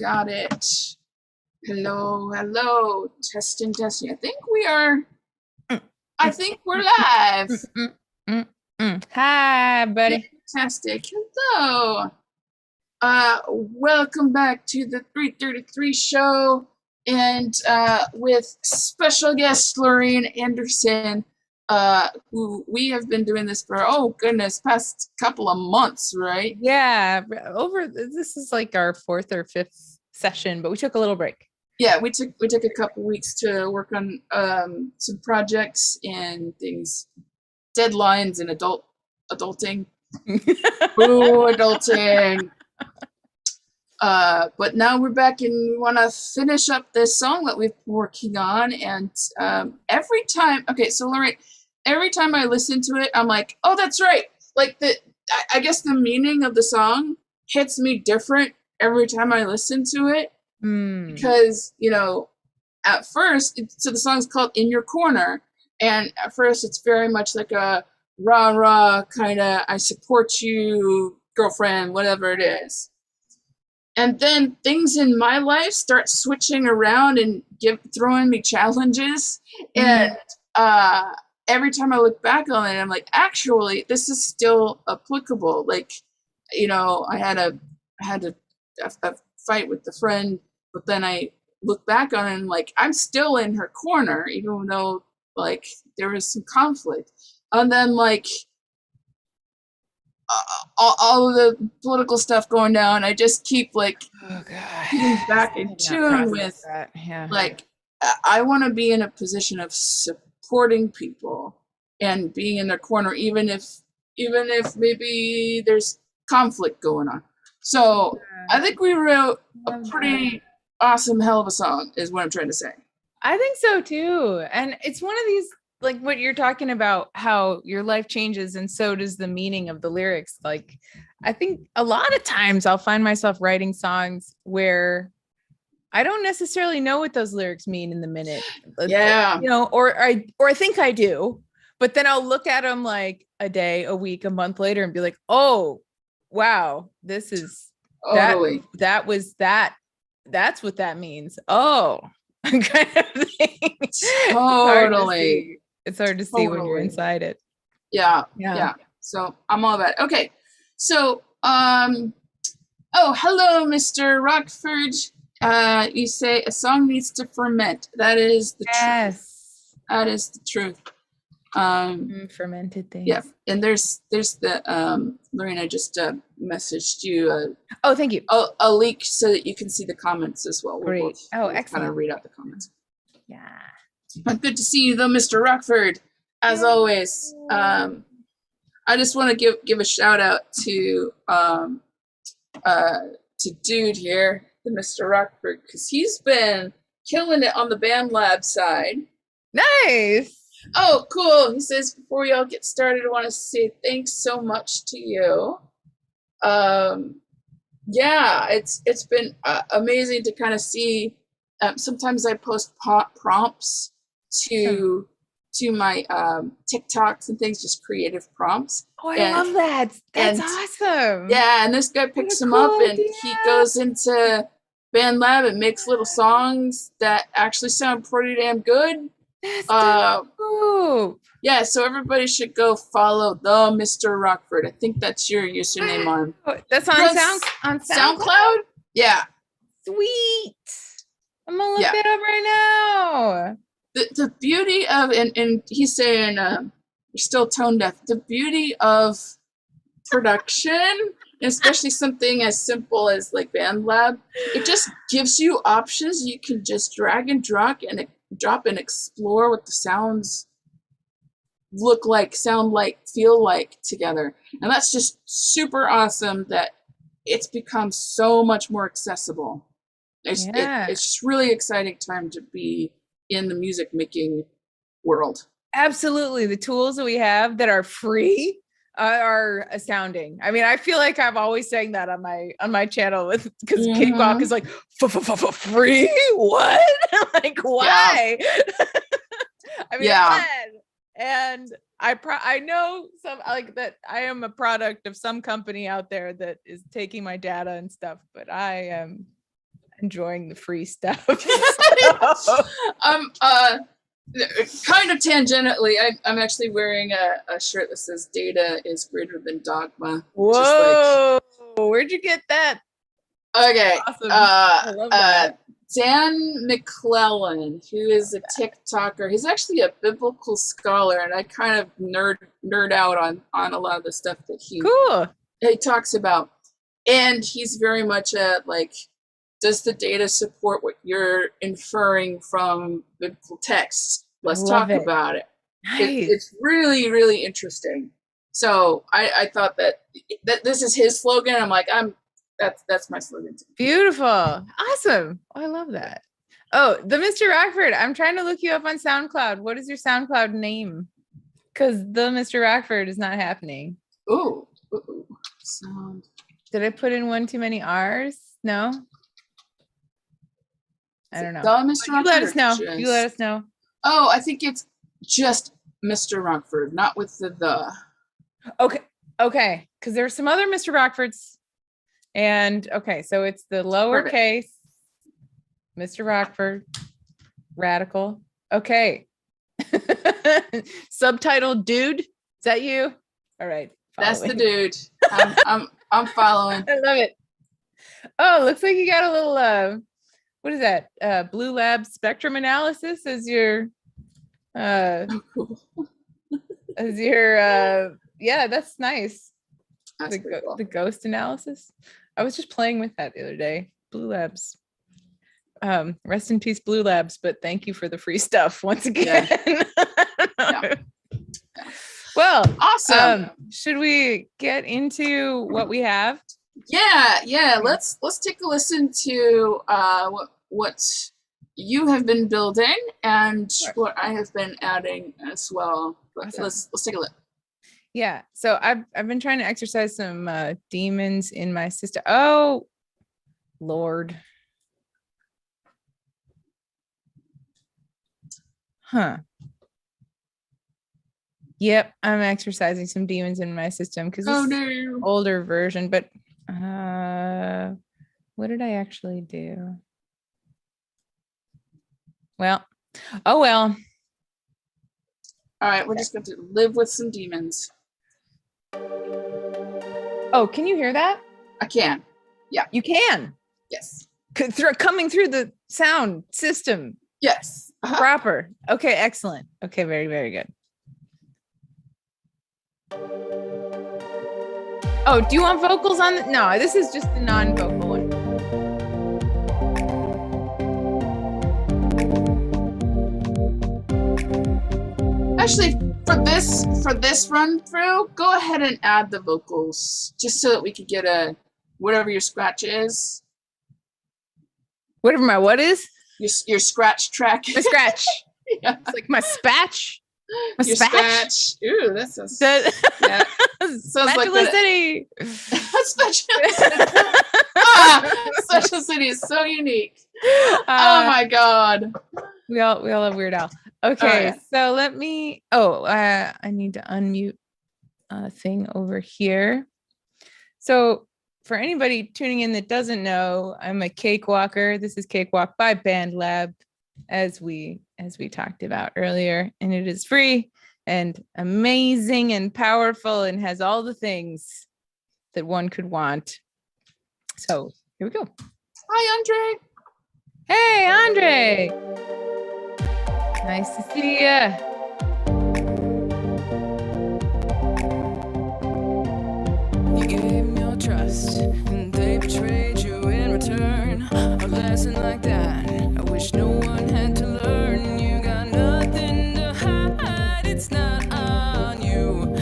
Got it. Hello, hello. Testing, testing. Mm, I mm, think we're live. mm, mm, mm, Hi, buddy. Fantastic. Hello. Welcome back to the 333 show and with special guest Lorraine Anderson, who we have been doing this for, oh goodness, past couple of months, right? Yeah, over this is like our fourth or fifth session, but we took a little break. Yeah, we took a couple weeks to work on some projects and things, deadlines and adulting. Ooh, adulting. But now we're back and we want to finish up this song that we've been working on. And every time, okay, so Lorraine, every time I listen to it, I'm like, oh, that's right. Like I guess the meaning of the song hits me different every time I listen to it Hmm. because at first, so the song's called "In Your Corner," and at first it's very much like a rah rah kind of "I support you, girlfriend," whatever it is. And then things in my life start switching around and throwing me challenges, and Mm. uh, every time I look back on it, I'm like, actually, this is still applicable. Like, I had a fight with a friend, but then I look back on it and like I'm still in her corner, even though like there was some conflict. And then like all of the political stuff going down, I just keep like Oh God. getting back I in did not tune process with that. Yeah. like I want to be in a position of supporting people and being in their corner, even if maybe there's conflict going on. So I think we wrote a Love that. pretty awesome hell of a song, is what I'm trying to say. I think so too. And it's one of these, like what you're talking about, how your life changes and so does the meaning of the lyrics. Like, I think a lot of times I'll find myself writing songs where I don't necessarily know what those lyrics mean in the minute, Yeah, or I think I do, but then I'll look at them like a day, a week, a month later and be like, oh, wow, this is that, totally, that was that, that's what that means. Oh, kind of thing. It's hard to totally, see. It's hard to see when you're totally. inside it. Yeah, Yeah. yeah. So I'm all about it. Okay, so oh, hello, Mr. Rockford. You say a song needs to ferment. That is the truth. Yes. That is the truth. Um, Fermented yeah, things. and there's the Lorena just messaged you Oh, thank you. a link so that you can see the comments as well. We'll Great. Oh, both kind excellent. of read out the comments. Yeah. But good to see you, though, Mr. Rockford. As Yay. always, I just want to give a shout out uh, to dude here, the Mr. Rockford, because he's been killing it on the Band Lab side. Nice. Oh, cool. He says, before y'all get started, I want to say thanks so much to you. Um, yeah, it's been amazing to kind of see. Sometimes I post prompts Awesome. to my TikToks and things, just creative prompts, Oh, I and love that. That's and awesome. yeah, and this guy What a picks them up cool and he idea. goes into BandLab and makes little songs that actually sound pretty damn good. That's Uh, dope. yeah, so everybody should go follow the Mr. Rockford. I think that's your username on Wow. That's on the SoundCloud. SoundCloud. Yeah, Sweet. I'm gonna look yeah. that up right now. The beauty of and he's saying you're still tone deaf. The beauty of production, especially something as simple as like BandLab, it just gives you options. You can just drag and drop and explore what the sounds look like, sound like, feel like together. And that's just super awesome that it's become so much more accessible. Yeah. It's just really exciting time to be in the music making world. Absolutely. The tools that we have that are free are astounding. I mean, I feel like I'm always saying that on my channel with because Cakewalk Mm-hmm. is like free. What? Like Yeah, why? I mean, I'm yeah, glad, and I know some like that. I am a product of some company out there that is taking my data and stuff, but I am. enjoying the free stuff. Um, kind of tangentially, I'm actually wearing a shirt that says "Data is greater than dogma." Whoa! Where'd you get that? Okay. Awesome. I love that. Dan McClellan, who is a TikToker, he's actually a biblical scholar, and I kind of nerd out on a lot of the stuff that he talks about. And he's very much like, does the data support what you're inferring from biblical texts? Let's talk about it. Nice. It's really, really interesting. So I thought that this is his slogan. I'm like, that's my slogan too. Beautiful. Awesome. Oh, I love that. Oh, the Mr. Rockford. I'm trying to look you up on SoundCloud. What is your SoundCloud name? Because the Mr. Rockford is not happening. Ooh. Sound. Did I put in one too many R's? No. I don't know. The Mr. Rockford. You let us know. You let us know. Oh, I think it's just Mr. Rockford, not with the. Okay. Because there are some other Mr. Rockfords. And okay, so it's the lowercase Mr. Rockford radical. Okay. Subtitled dude. Is that you? All right. That's the dude. I'm following. I love it. Oh, looks like you got a little what is that? Blue Lab spectrum analysis as your yeah, that's nice. That's cool. The ghost analysis. I was just playing with that the other day. Blue Labs. Rest in peace, Blue Labs, but thank you for the free stuff once again. Yeah. Well, awesome. Should we get into what we have? Yeah. Let's take a listen to what you have been building and what I have been adding as well. Awesome. Let's take a look. Yeah, so I've been trying to exercise some demons in my system. Oh, Lord. Huh. Yep, I'm exercising some demons in my system because this is an older version, but what did I actually do? Well, oh well. All right, we're just going to live with some demons. Oh, can you hear that? I can. Yeah. You can? Yes. Coming through the sound system. Yes. Proper. Okay, excellent. Okay, very, very good. Oh, do you want vocals on the? No, this is just the non-vocal one. Actually, for this run through, go ahead and add the vocals just so that we could get whatever your scratch is. Whatever my what is? Your scratch track. My scratch. Yeah. It's like my spatch. Your spatch. Ooh, that sounds. Sounds like City. Special City is so unique. Oh my God. We all have Weird Al. Okay, so let me. I need to unmute a thing over here. So for anybody tuning in that doesn't know, I'm a cakewalker. This is Cakewalk by BandLab, as we talked about earlier, and it is free and amazing and powerful and has all the things that one could want. So here we go. Hi, Andre. Hey, Andre. Nice to see ya. You gave me your trust, and they betrayed you in return. A lesson like that, I wish no one had to learn. You got nothing to hide, it's not on you.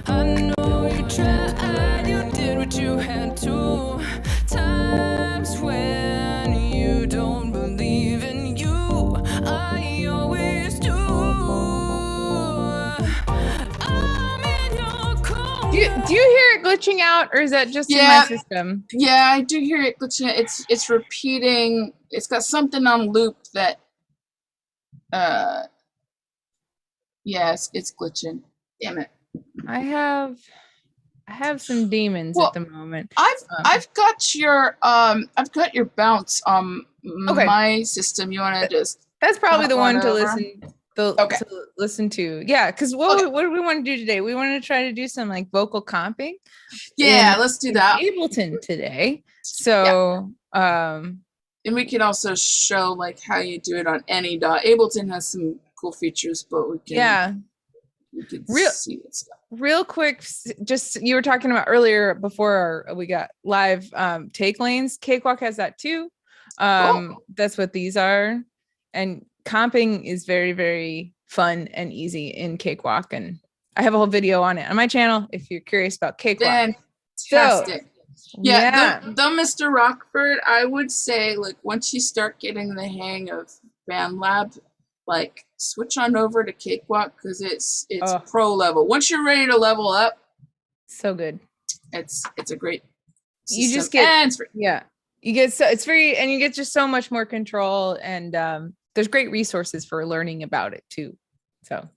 I know you tried, you did what you had to. Times when you don't believe in you, I always do. I'm in your corner. Do you hear it glitching out, or is that just in my system? Yeah, I do hear it glitching. It's repeating. It's got something on loop that. Yes, it's glitching. Damn it. I have I have some demons Well, at the moment. I've got your bounce on Okay. my system. You want to just That's probably the one to over? Okay. listen to. Yeah, because what do we want to do today? We want to try to do some like vocal comping. Yeah, let's do that. Ableton today. So And we can also show like how you do it on any DAW. Ableton has some cool features, but we can see that stuff. Real quick, just you were talking about earlier before we got live take lanes. Cakewalk has that too. That's what these are. And comping is very, very fun and easy in Cakewalk. And I have a whole video on it on my channel if you're curious about Cakewalk. Fantastic. Yeah. The Mr. Rockford, I would say like once you start getting the hang of BandLab, like switch on over to Cakewalk because it's pro level. Once you're ready to level up, so good. It's a great system. You just get you get so it's very and you get just so much more control and there's great resources for learning about it too. So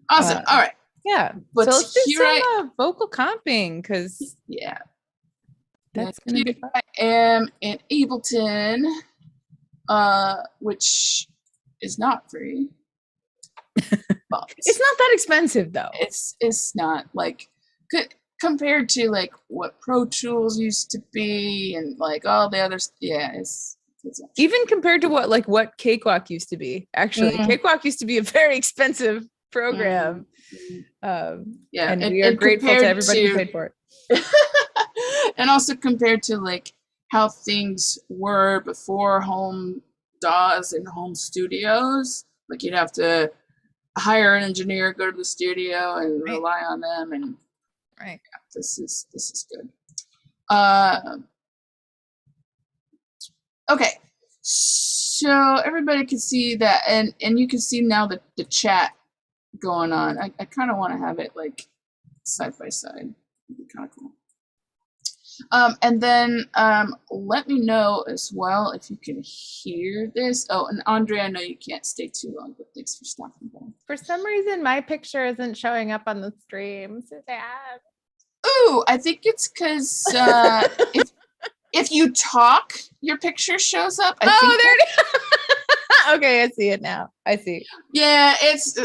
awesome. All right. Yeah. But so let's do some vocal comping because that's gonna be fun. I am in Ableton, which is not free. But it's not that expensive though. It's not like compared to like what Pro Tools used to be and like all the others. Yeah, it's even compared to what Cakewalk used to be. Actually, Cakewalk used to be a very expensive program. And we are grateful to everybody who paid for it. And also compared to like how things were before home DAWs and home studios, like you'd have to hire an engineer, go to the studio and rely on them, and this is good. Okay, so everybody can see that, and you can see now the chat going on. I kind of want to have it like side by side. It'd be kind of cool. And then let me know as well if you can hear this. Oh, and Andre, I know you can't stay too long, but thanks for stopping by. For some reason, my picture isn't showing up on the stream. So sad. Ooh, I think it's because if you talk, your picture shows up. There it is. Okay, I see it now. I see. Yeah, it's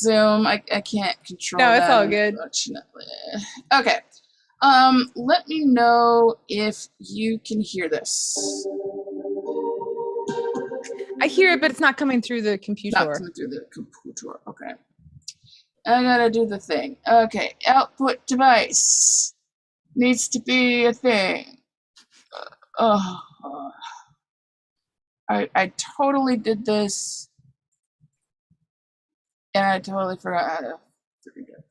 Zoom. I can't control that. No, it's all good. Unfortunately. Okay. Let me know if you can hear this. I hear it, but it's not coming through the computer. Not coming through the computer. Okay. I gotta do the thing. Okay, output device needs to be a thing. I totally did this, and I totally forgot how to read it.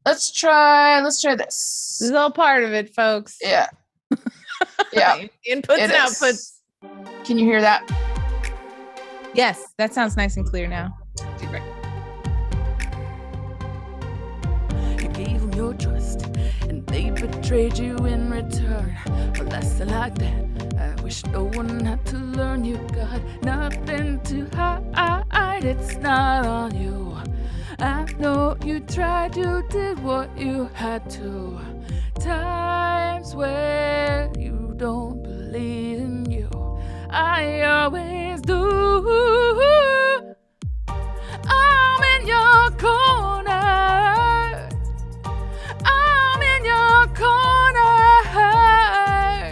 Let's try this. This is all part of it, folks. Yeah. Yeah. Inputs and outputs. Can you hear that? Yes, that sounds nice and clear now. Great. You gave them your trust, and they betrayed you in return. A lesson like that, I wish no one had to learn. You got nothing to hide, it's not on you. I know you tried, you did what you had to. Times where you don't believe in you, I always do. I'm in your corner. I'm in your corner.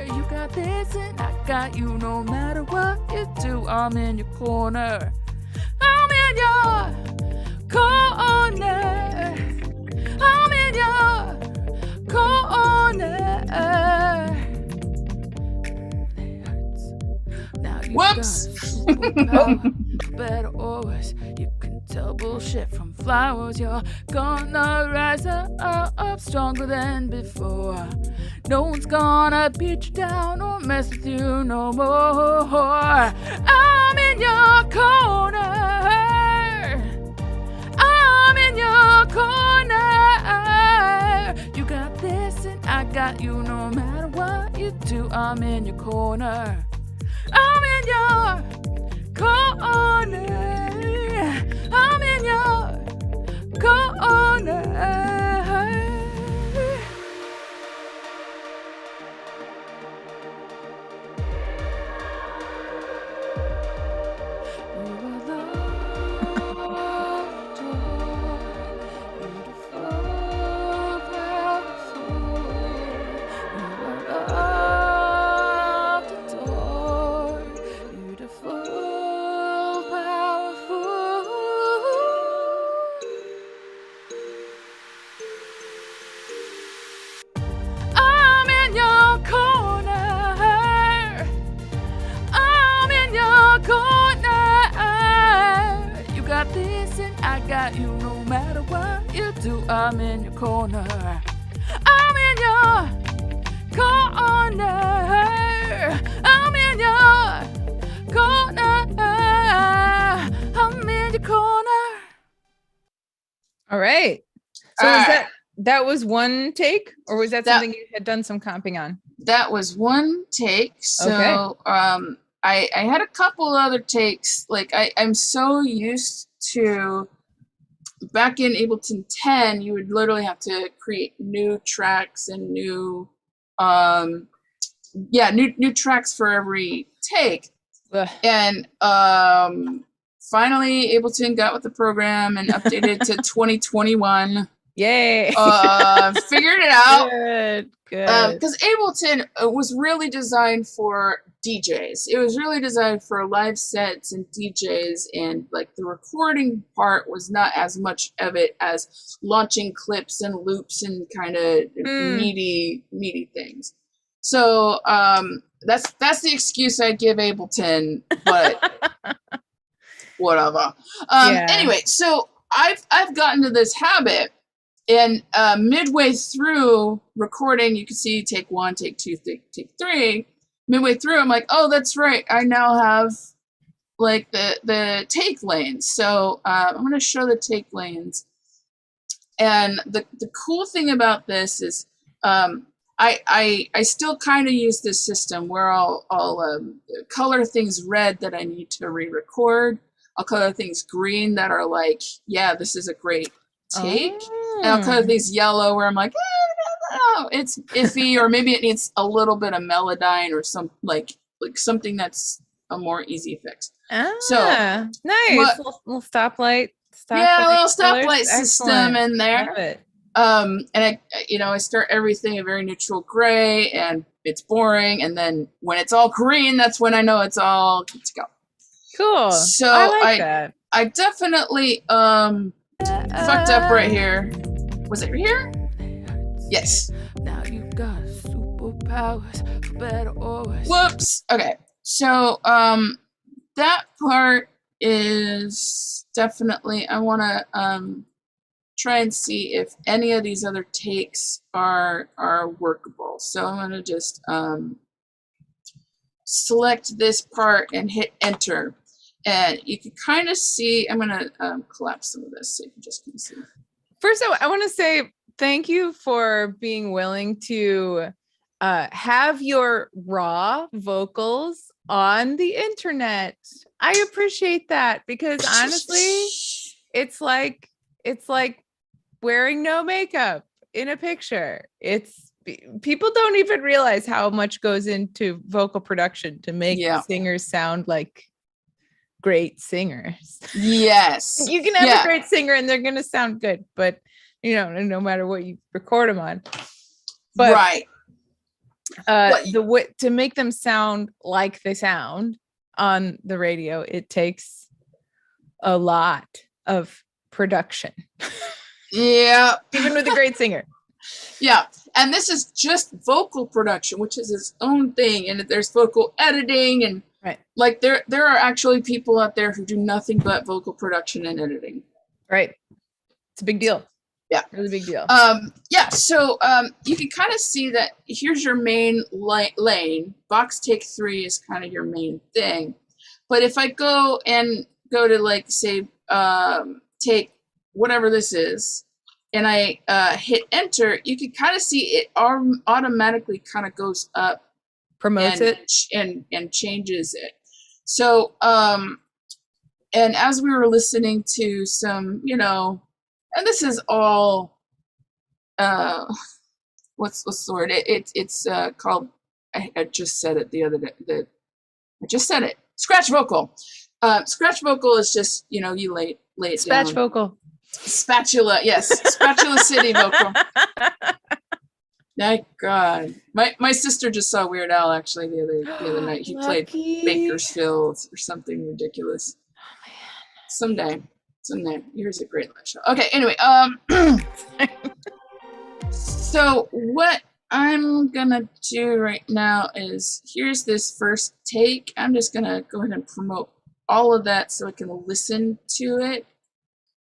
You got this and I got you no matter what you do. I'm in your corner. I'm in your corner. I'm in your corner. It hurts. Now you Whoops. Better or worse, you can tell bullshit from flowers. You're gonna rise up stronger than before. No one's gonna beat you down or mess with you no more. I'm in your corner. I'm in your corner. You got this and I got you no matter what you do. I'm in your corner. I'm in your corner. I'm in your corner. do. I'm in your corner. I'm in your corner. I'm in your corner. I'm in your corner. All right. So that was one take, or was that something you had done some comping on? That was one take. So I had a couple other takes. Like I'm so used to, back in Ableton 10, you would literally have to create new tracks and new tracks for every take. Ugh. And finally Ableton got with the program and updated to 2021. Yay. Figured it out. Good. Because Ableton was really designed for DJs. It was really designed for live sets and DJs, and like the recording part was not as much of it as launching clips and loops and kind of meaty things. So that's the excuse I give Ableton, but whatever. Anyway, so I've gotten to this habit. And midway through recording, you can see take 1, take 2, take 3. Midway through, I'm like, oh, that's right. I now have like the take lanes. So I'm going to show the take lanes. And the cool thing about this is I still kind of use this system where I'll color things red that I need to re-record. I'll color things green that are like, yeah, this is a great take. And I'll color these yellow where I'm like, it's iffy, or maybe it needs a little bit of Melodyne or some like something that's a more easy fix. So nice. Little stoplight. Yeah, a little stoplight system in there. Love it. And I start everything a very neutral gray, and it's boring. And then when it's all green, that's when I know it's all good to go. Cool. So I like that. I definitely fucked up right here. Was it here? Yes. Now you got superpowers, for better or worse. Whoops. Okay. So that part is definitely, I want to try and see if any of these other takes are workable. So I'm going to just select this part and hit enter. And you can kind of see, I'm going to collapse some of this so you can just kind of see. First, I want to say thank you for being willing to have your raw vocals on the internet. I appreciate that, because honestly, it's like wearing no makeup in a picture. People don't even realize how much goes into vocal production to make singers sound like great singers. Yes. You can have a great singer and they're going to sound good, but no matter what you record them on. But right. To make them sound like they sound on the radio, it takes a lot of production. Yeah. Even with a great singer. Yeah. And this is just vocal production, which is its own thing. And there's vocal editing, and like there are actually people out there who do nothing but vocal production and editing. Right. It's a big deal. Yeah. Really big deal. So you can kind of see that here's your main lane. Box take 3 is kind of your main thing. But if I go to like say take whatever this is, and I hit enter, you can kind of see it automatically kind of goes up, promotes it and changes it. So and as we were listening to some, and this is all what's the word? It's called, I just said it the other day. I just said it. Scratch vocal. Scratch vocal is just, you lay it down. Spatch vocal. Spatula, yes. Spatula City vocal. My God. My sister just saw Weird Al actually the other night. He played Bakersfield or something ridiculous. Oh man. Someday. Here's a great live show. Okay, anyway, so what I'm gonna do right now is, here's this first take. I'm just gonna go ahead and promote all of that so I can listen to it.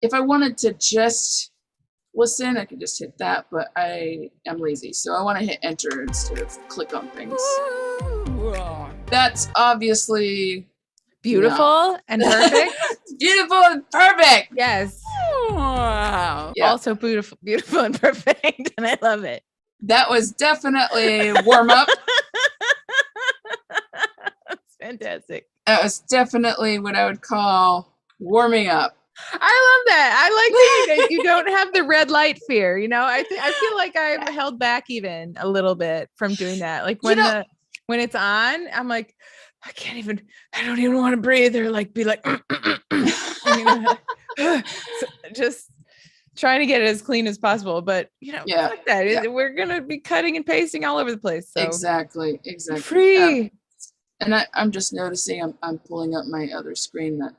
If I wanted to just listen, I can just hit that, but I am lazy, so I want to hit enter instead of click on things. That's obviously Beautiful and perfect. beautiful and perfect. Yes. Wow. Yeah. Also beautiful and perfect. And I love it. That was definitely warm up. That's fantastic. That was definitely what I would call warming up. I love that. I like that you don't have the red light fear. You know, I feel like I'm held back even a little bit from doing that. Like when when it's on, I'm like, I don't even want to breathe or like be like, you know, so just trying to get it as clean as possible. But you know, fuck that. Yeah. We're gonna be cutting and pasting all over the place. So Exactly. free. And I'm just noticing I'm pulling up my other screen that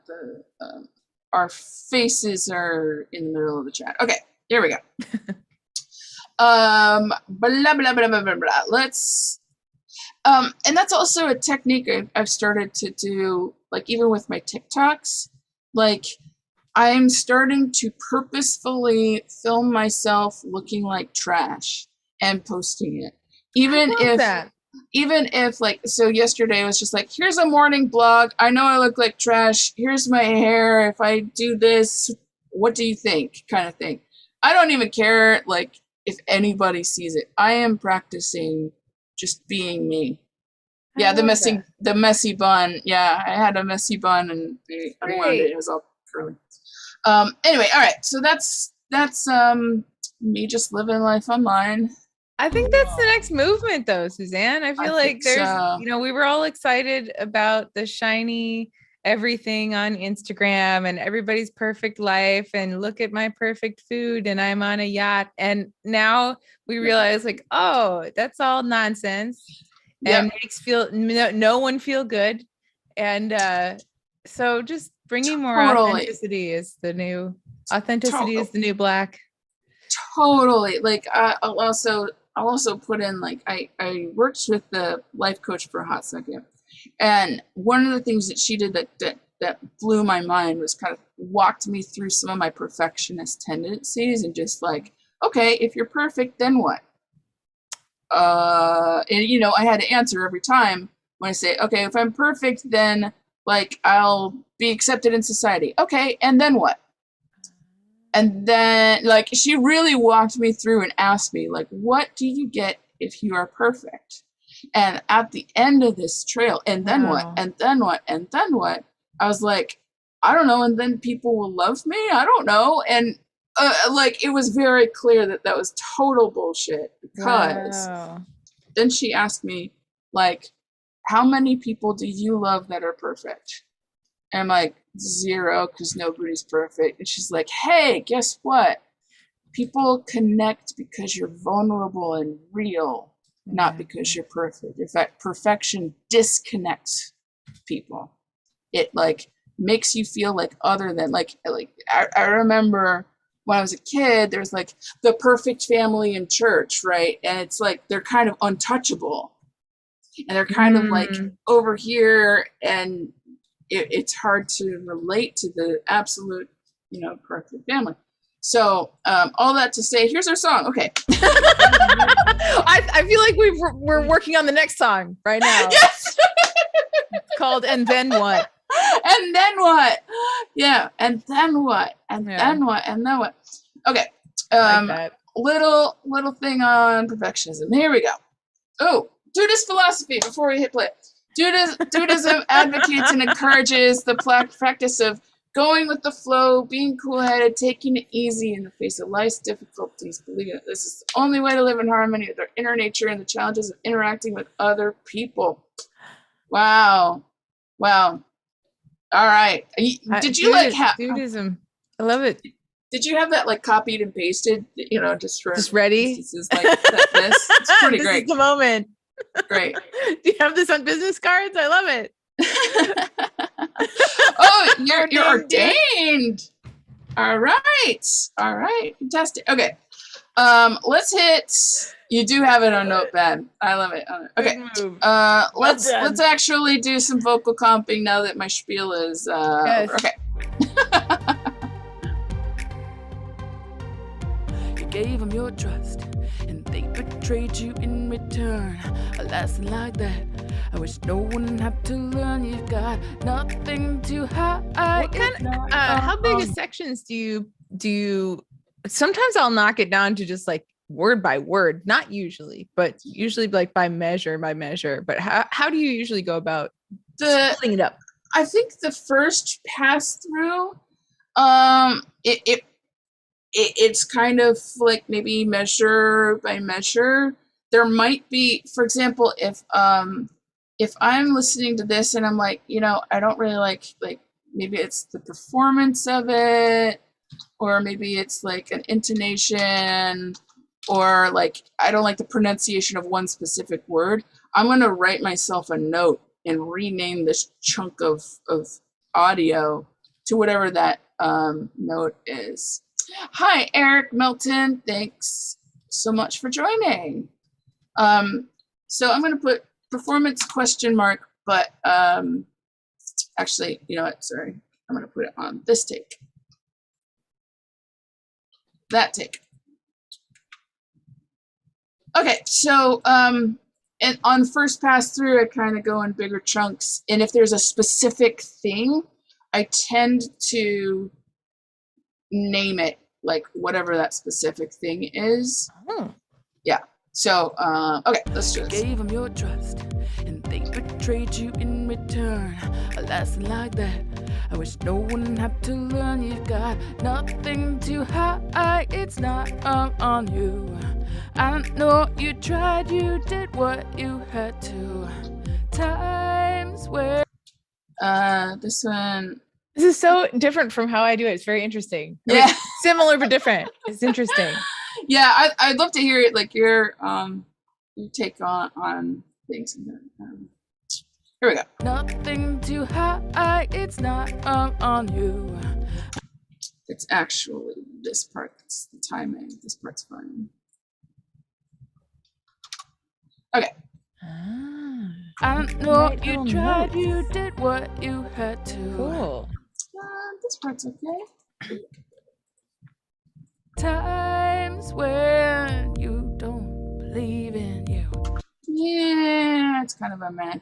our faces are in the middle of the chat. Okay, here we go. Blah blah blah blah blah blah. Let's and that's also a technique I've started to do, like even with my TikToks. Like I'm starting to purposefully film myself looking like trash and posting it. Even if like, so yesterday I was just like, here's a morning blog. I know I look like trash. Here's my hair. If I do this, what do you think? Kind of thing. I don't even care like if anybody sees it. I am practicing just being me. Yeah, the messy bun. Yeah, I had a messy bun and I wanted it. It was all curly. Anyway, all right. So that's me just living life online. I think that's the next movement though, Suzanne. I feel like there's, you know, we were all excited about the shiny everything on Instagram and everybody's perfect life and look at my perfect food and I'm on a yacht. And now we realize like, oh, that's all nonsense and makes no one feel good. And so just bringing more authenticity is the new black. Totally. Like I'll also put in like I worked with the life coach for a hot second, and one of the things that she did that blew my mind was kind of walked me through some of my perfectionist tendencies and just like, okay, if you're perfect, then what? And you know, I had to answer every time when I say, okay, if I'm perfect, then like I'll be accepted in society. Okay, and then what? And then, like, she really walked me through and asked me, like, what do you get if you are perfect? And at the end of this trail, and then what? And then what? And then what? I was like, I don't know. And then people will love me? I don't know. And, like, it was very clear that was total bullshit. Because then she asked me, like, how many people do you love that are perfect? And I'm like, 0, because nobody's perfect. And she's like, hey, guess what? People connect because you're vulnerable and real, not because you're perfect. In fact, perfection disconnects people. It like makes you feel like other than like I remember when I was a kid, there's like the perfect family in church, right? And it's like they're kind of untouchable. And they're kind of like over here, and it's hard to relate to the absolute, you know, perfect family. So all that to say, here's our song. Okay. I feel like we're working on the next song right now. Yes. It's called And Then What? And then what? Yeah. And then what? And then what? And then what? Okay. Like Little thing on perfectionism. Here we go. Oh, Buddhist philosophy before we hit play. Buddhism advocates and encourages the practice of going with the flow, being cool-headed, taking it easy in the face of life's difficulties, believing that this is the only way to live in harmony with our inner nature and the challenges of interacting with other people. Wow. All right. Did you like Buddhism? I love it. Did you have that like copied and pasted? You know, just ready. This is like this. It's pretty great. This is the moment. Great. Do you have this on business cards? I love it. Oh, you're ordained. All right. Fantastic. Okay. Let's hit. You do have it on Notepad. I love it. Okay. Let's actually do some vocal comping now that my spiel is over. Okay. gave them your trust, and they betrayed you in return. A lesson like that, I wish no one had to learn. You've got nothing to hide. What kind of, how big of sections do you, sometimes I'll knock it down to just like word by word, not usually, but usually like by measure, but how do you usually go about splitting it up? I think the first pass through, it's kind of like maybe measure by measure. There might be, for example, if I'm listening to this and I'm like, I don't really like maybe it's the performance of it, or maybe it's like an intonation, or like I don't like the pronunciation of one specific word, I'm gonna write myself a note and rename this chunk of audio to whatever that note is. Hi, Eric Melton. Thanks so much for joining. So I'm going to put performance question mark, but actually, you know what? Sorry. I'm going to put it on this take. That take. Okay, so and on first pass through, I kind of go in bigger chunks. And if there's a specific thing, I tend to name it like whatever that specific thing is. Oh. Yeah. So, okay, let's do this. Gave them your trust, and they betrayed you in return. A lesson like that, I wish no one had to learn. You've got nothing to hide. It's not all on you. I know you tried, you did what you had to. Times where This one. This is so different from how I do it. It's very interesting. I mean, Yeah. similar but different. It's interesting. Yeah, I'd love to hear it, like your take on things. Here we go. nothing to hide. It's not all on you. It's actually this part. It's the timing. This part's fine. Okay. Ah, I know Right, you oh, tried, notes. you did what you had to. cool. This part's okay. Times when you don't believe in you. Yeah, it's kind of a meh.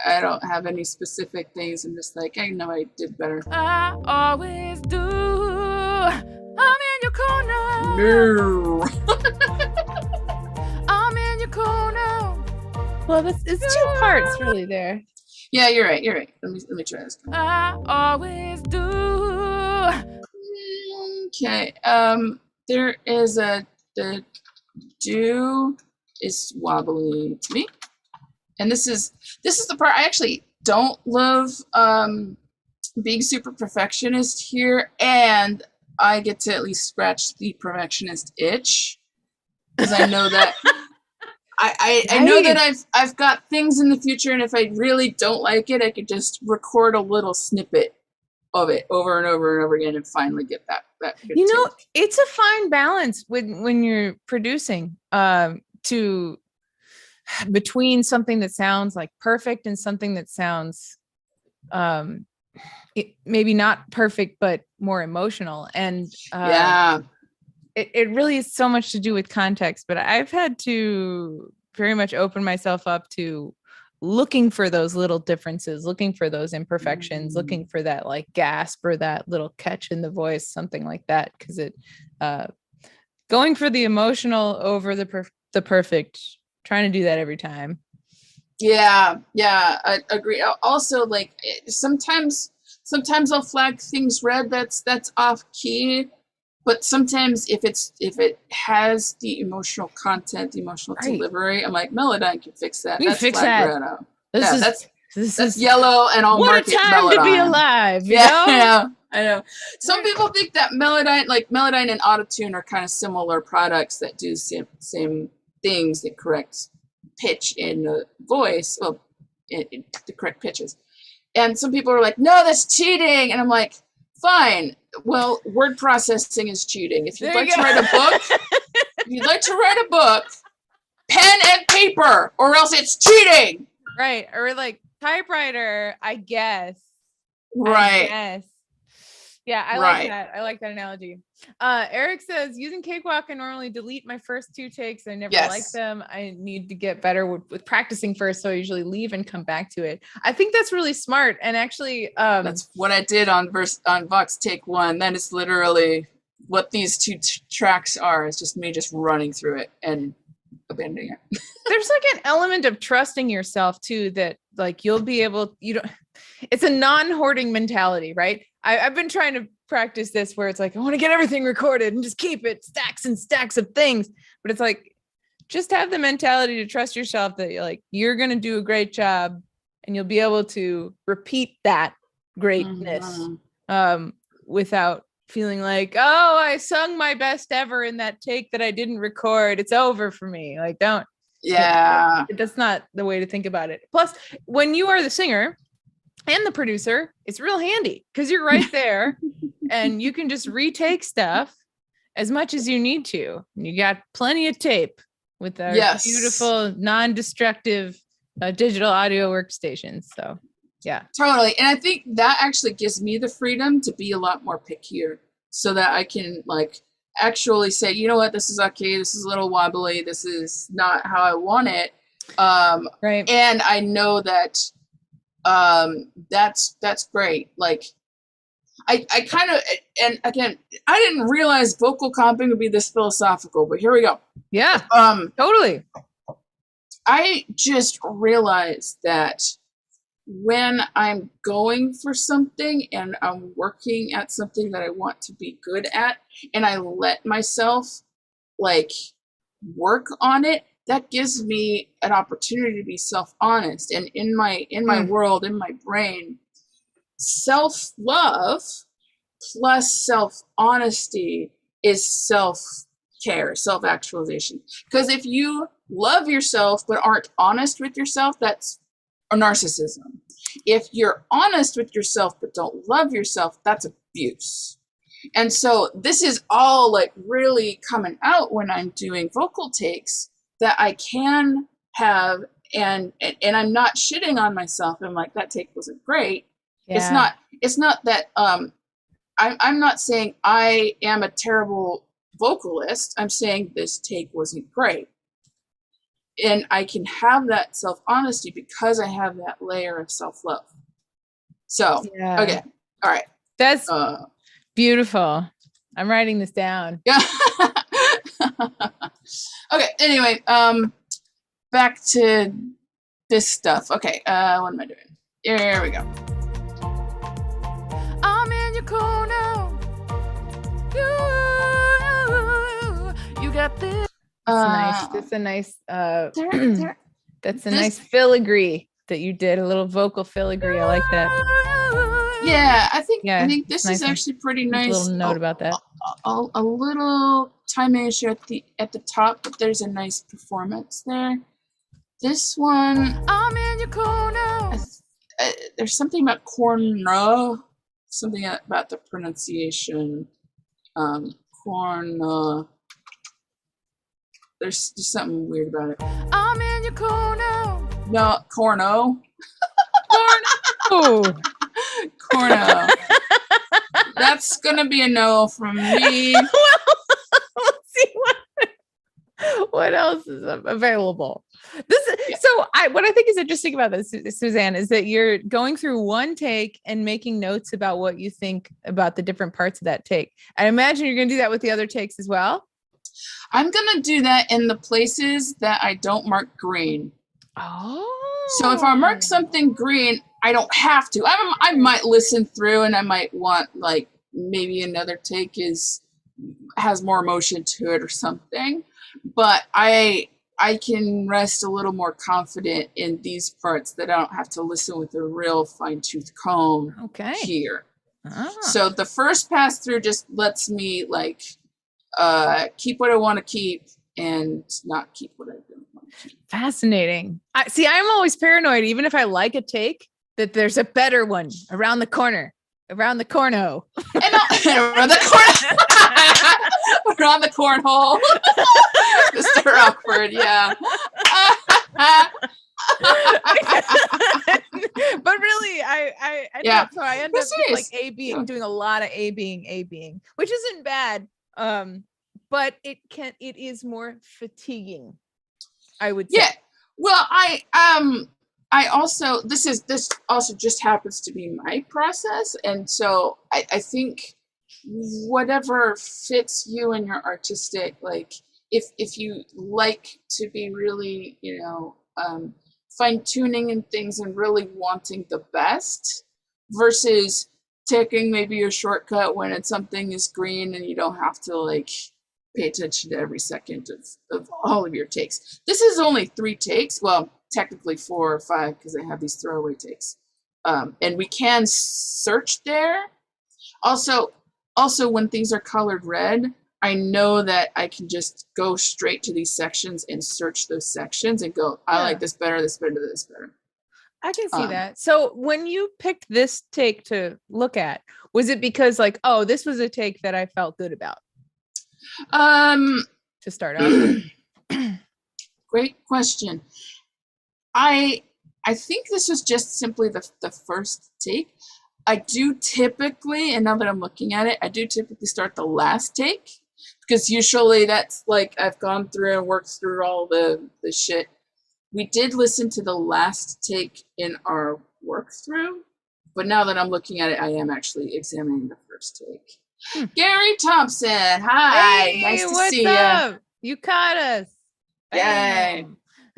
I don't have any specific things. I'm just like, I know I did better. I always do. I'm in your corner. No. I'm in your corner. Well, it's two parts really there. Yeah, you're right. You're right. Let me try this. I always do. Okay. There is the do is wobbly to me, and this is the part I actually don't love. Being super perfectionist here, and I get to at least scratch the perfectionist itch because I know that I know that I've got things in the future, and if I really don't like it, I could just record a little snippet of it over and over and over again and finally get that good take. It's a fine balance when you're producing to between something that sounds like perfect and something that sounds maybe not perfect but more emotional, and Yeah. it really is so much to do with context, but I've had to very much open myself up to looking for those little differences, looking for those imperfections, looking for that like gasp or that little catch in the voice, something like that. Because it going for the emotional over the perfect, trying to do that every time. Yeah, I agree. Also, like sometimes I'll flag things red that's off key, but sometimes if it has the emotional content, the emotional Right. delivery, I'm like, Melodyne can fix that. We can That's fix flagged that. red out. This Yeah, is that's yellow, and I'll what mark a it time to be Melodyne. alive. You Yeah, know? I know. Some people think that Melodyne and Autotune are kind of similar products that do same things that correct pitch in the voice, well, the correct pitches. And some people are like, no, that's cheating. And I'm like, fine. Well, word processing is cheating. If you'd There like you to go. write a book, pen and paper, or else it's cheating. Right. Or like typewriter, I guess. Right. Yes. Yeah, I Right. like that. I like that analogy. Eric says, using Cakewalk, I normally delete my first 2 takes. I never like Yes. them. I need to get better with practicing first, so I usually leave and come back to it. I think that's really smart. And actually, That's what I did on Vox Take 1. That is literally what these 2 tracks are. It's just me just running through it and abandoning it. there's like an element of trusting yourself too, that like you'll be able, it's a non-hoarding mentality, right? I've been trying to practice this where it's like, I want to get everything recorded and just keep it stacks and stacks of things. But it's like, just have the mentality to trust yourself that you're going to do a great job and you'll be able to repeat that greatness without feeling like, oh, I sung my best ever in that take that I didn't record. It's over for me. Like, don't. Yeah. That's not the way to think about it. Plus, when you are the singer and the producer, it's real handy because you're right there and you can just retake stuff as much as you need to. You got plenty of tape with our beautiful, non-destructive digital audio workstations. So, yeah. Totally. And I think that actually gives me the freedom to be a lot more pickier so that I can actually say, you know what, this is okay, this is a little wobbly, this is not how I want it. Right. And I know that that's great. Like I kind of, and again, I didn't realize vocal comping would be this philosophical, but here we go. Yeah. Totally. I just realized that when I'm going for something and I'm working at something that I want to be good at, and I let myself work on it, that gives me an opportunity to be self-honest. And in my world, in my brain, self-love plus self-honesty is self-care, self-actualization. Because if you love yourself but aren't honest with yourself, that's a narcissism. If you're honest with yourself but don't love yourself, that's abuse. And so this is all really coming out when I'm doing vocal takes that I can have, and I'm not shitting on myself. I'm like, that take wasn't great. Yeah. It's not that I'm not saying I am a terrible vocalist. I'm saying this take wasn't great. And I can have that self-honesty because I have that layer of self-love. So, yeah. Okay. All right. That's beautiful. I'm writing this down. Yeah. Okay. Anyway, back to this stuff. Okay. What am I doing? Here we go. I'm in your corner. You got this. That's a nice that's a nice filigree that you did, a little vocal filigree. I like that. Yeah, I think this is actually pretty nice. A little note about that. A little time issue at the top, but there's a nice performance there. This one, I'm in your corner. There's something about corner, something about the pronunciation. Corner. There's just something weird about it. I'm in your corner. No, corno. Corno. Corno. That's gonna be a no from me. Well, let's see what else is available. What I think is interesting about this, Suzanne, is that you're going through one take and making notes about what you think about the different parts of that take. I imagine you're going to do that with the other takes as well. I'm going to do that in the places that I don't mark green. Oh. So if I mark something green, I don't have to. I might listen through and I might want maybe another take has more emotion to it or something. But I can rest a little more confident in these parts that I don't have to listen with a real fine-tooth comb here. Ah. So the first pass through just lets me keep what I want to keep and not keep what I don't want to keep. Fascinating. I'm always paranoid, even if I like a take, that there's a better one around the corner. Around the corno. Around the corner. Around the cornhole. Mr. Awkward, yeah. But really, I Yeah. So I end Yes, up it just like is. A-being, Yeah. doing a lot of A-being, which isn't bad. But it is more fatiguing, I would say. Yeah. Well, I also this also just happens to be my process, and so I think whatever fits you and your artistic, like if you like to be really, fine tuning and things and really wanting the best versus taking maybe a shortcut when it's something is green and you don't have to like pay attention to every second of all of your takes. This is only 3 takes. Well, technically 4 or 5 because I have these throwaway takes. And we can search there. Also, when things are colored red, I know that I can just go straight to these sections and search those sections and go, I like this better, this better, this better. I can see that. So when you picked this take to look at, was it because like, oh, this was a take that I felt good about? To start off. Great question. I think this was just simply the first take. I do typically, and now that I'm looking at it, I do typically start the last take because usually that's like I've gone through and worked through all the shit. We did listen to the last take in our work through, but now that I'm looking at it, I am actually examining the first take. Gary Thompson, hi, Hey, nice to what's see up? You caught us. Yay. Bam.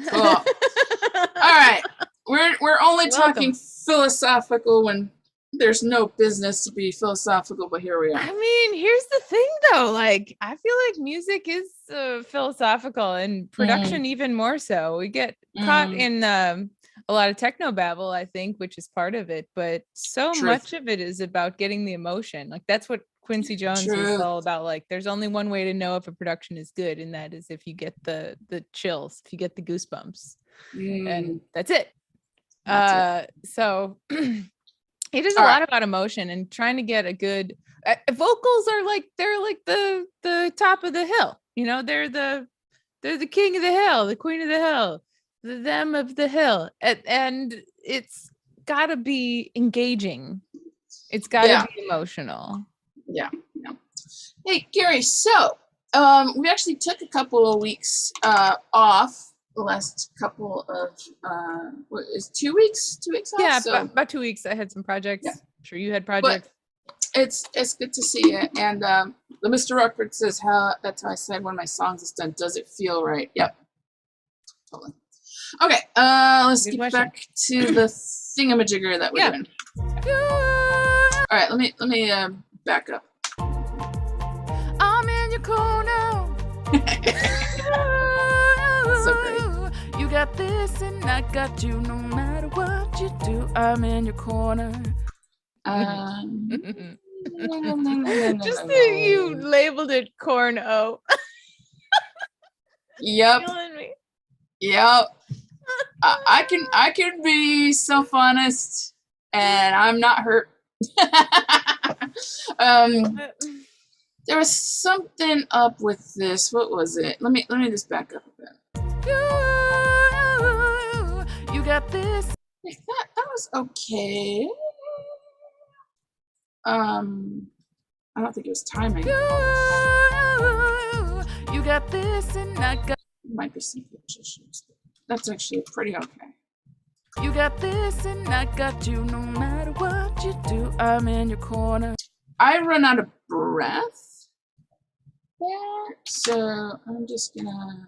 Cool. All right, we're only Welcome. talking philosophical when there's no business to be philosophical, but here we are. I mean, here's the thing though, like I feel like music is philosophical and production even more so. We get caught in a lot of techno babble, I think, which is part of it, but so Truth. much of it is about getting the emotion. Like that's what Quincy Jones was Truth. all about. Like there's only one way to know if a production is good, and that is if you get the chills, if you get the goosebumps. And that's it. So it is a lot about emotion and trying to get a good vocals are like they're like the top of the hill, they're the king of the hill, the queen of the hill, the them of the hill, and it's got to be engaging, it's got to be emotional. Yeah. Hey Gary, so we actually took a couple of weeks off. The last couple of what is 2 weeks? 2 weeks off? Yeah, so, about 2 weeks. I had some projects. Yeah. I'm sure you had projects. But it's good to see you. And the Mr. Rockford says that's how I said when my songs is done. Does it feel right? Yep. Totally. Okay. Let's Good get question. back to the thingamajigger that we're doing. All right. Let me back up. I'm in your corner. So great. You got this and I got you no matter what you do. I'm in your corner. Just that you labeled it corn o. Yep. Killing me. Yep. I can be self-honest and I'm not hurt. There was something up with this. What was it? Let me just back up a bit. You got this. Like that was okay. I don't think it was timing. You got this and I got. Might be some pitch issues. That's actually pretty okay. You got this and I got you no matter what you do. I'm in your corner. I run out of breath there, so I'm just gonna,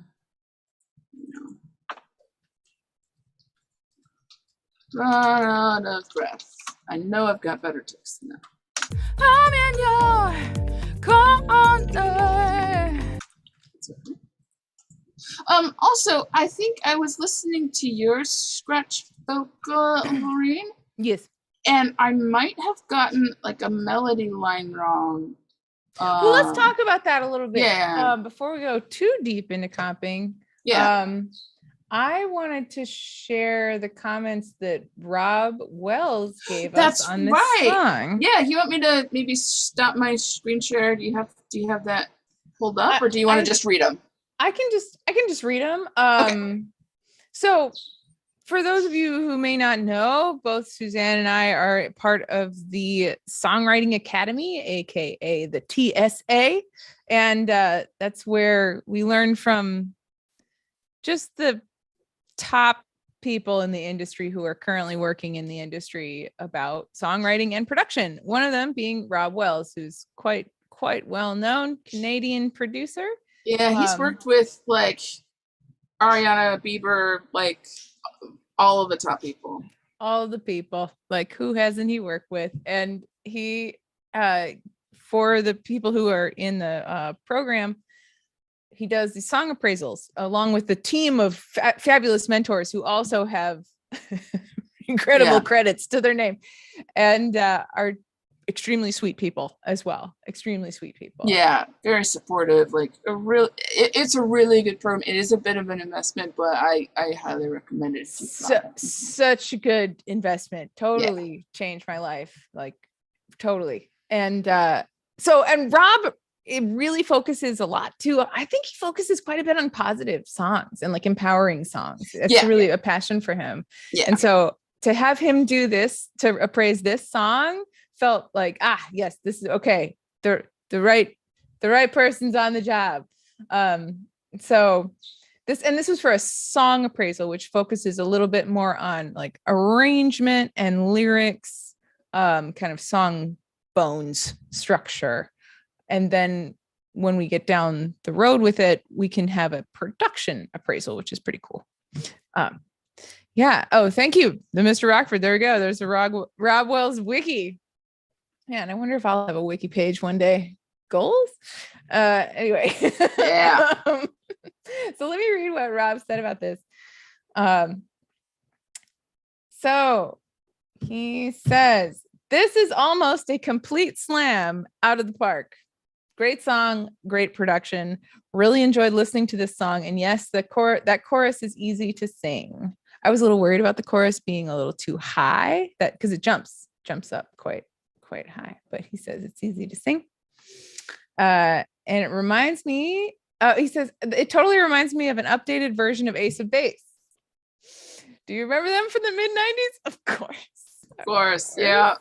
run out of breath. I know I've got better tips than that. I'm in your corner. It's okay. Also, I think I was listening to your scratch vocal, Maureen, Yes. and I might have gotten like a melody line wrong. Well, let's talk about that a little bit. Yeah. Before we go too deep into comping. Yeah. I wanted to share the comments that Rob Wells gave That's us on this right. song. Yeah, you want me to maybe stop my screen share? Do you have that pulled up, or do you want to just read them? I can just read them. Okay. So for those of you who may not know, both Suzanne and I are part of the Songwriting Academy, aka the TSA, and that's where we learn from just the top people in the industry who are currently working in the industry about songwriting and production. One of them being Rob Wells, who's quite well known Canadian producer. Yeah, he's worked with like Ariana Bieber, like all of the top people. All of the people, like who hasn't he worked with? And he, for the people who are in the program, he does these song appraisals along with the team of fabulous mentors who also have incredible credits to their name and are extremely sweet people as well. Extremely sweet people. Yeah, very supportive. Like it's a really good program. It is a bit of an investment, but I highly recommend it. Such a good investment. Totally changed my life. Like totally. And and Rob, it really focuses a lot too. I think he focuses quite a bit on positive songs and like empowering songs. It's really a passion for him. Yeah. And so to have him do this, to appraise this song, felt like, yes, this is okay. The right person's on the job. So this was for a song appraisal, which focuses a little bit more on like arrangement and lyrics, kind of song bones structure. And then when we get down the road with it, we can have a production appraisal, which is pretty cool. Yeah. Oh, thank you, the Mr. Rockford. There we go. There's a Rob Wells wiki. Yeah, and I wonder if I'll have a wiki page one day. Goals? Anyway. Yeah. So let me read what Rob said about this. So he says, this is almost a complete slam out of the park. Great song, great production. Really enjoyed listening to this song. And yes, that chorus is easy to sing. I was a little worried about the chorus being a little too high, that because it jumps up quite high, but he says it's easy to sing. And it reminds me, he says, it totally reminds me of an updated version of Ace of Base. Do you remember them from the mid-90s? Of course. Yeah.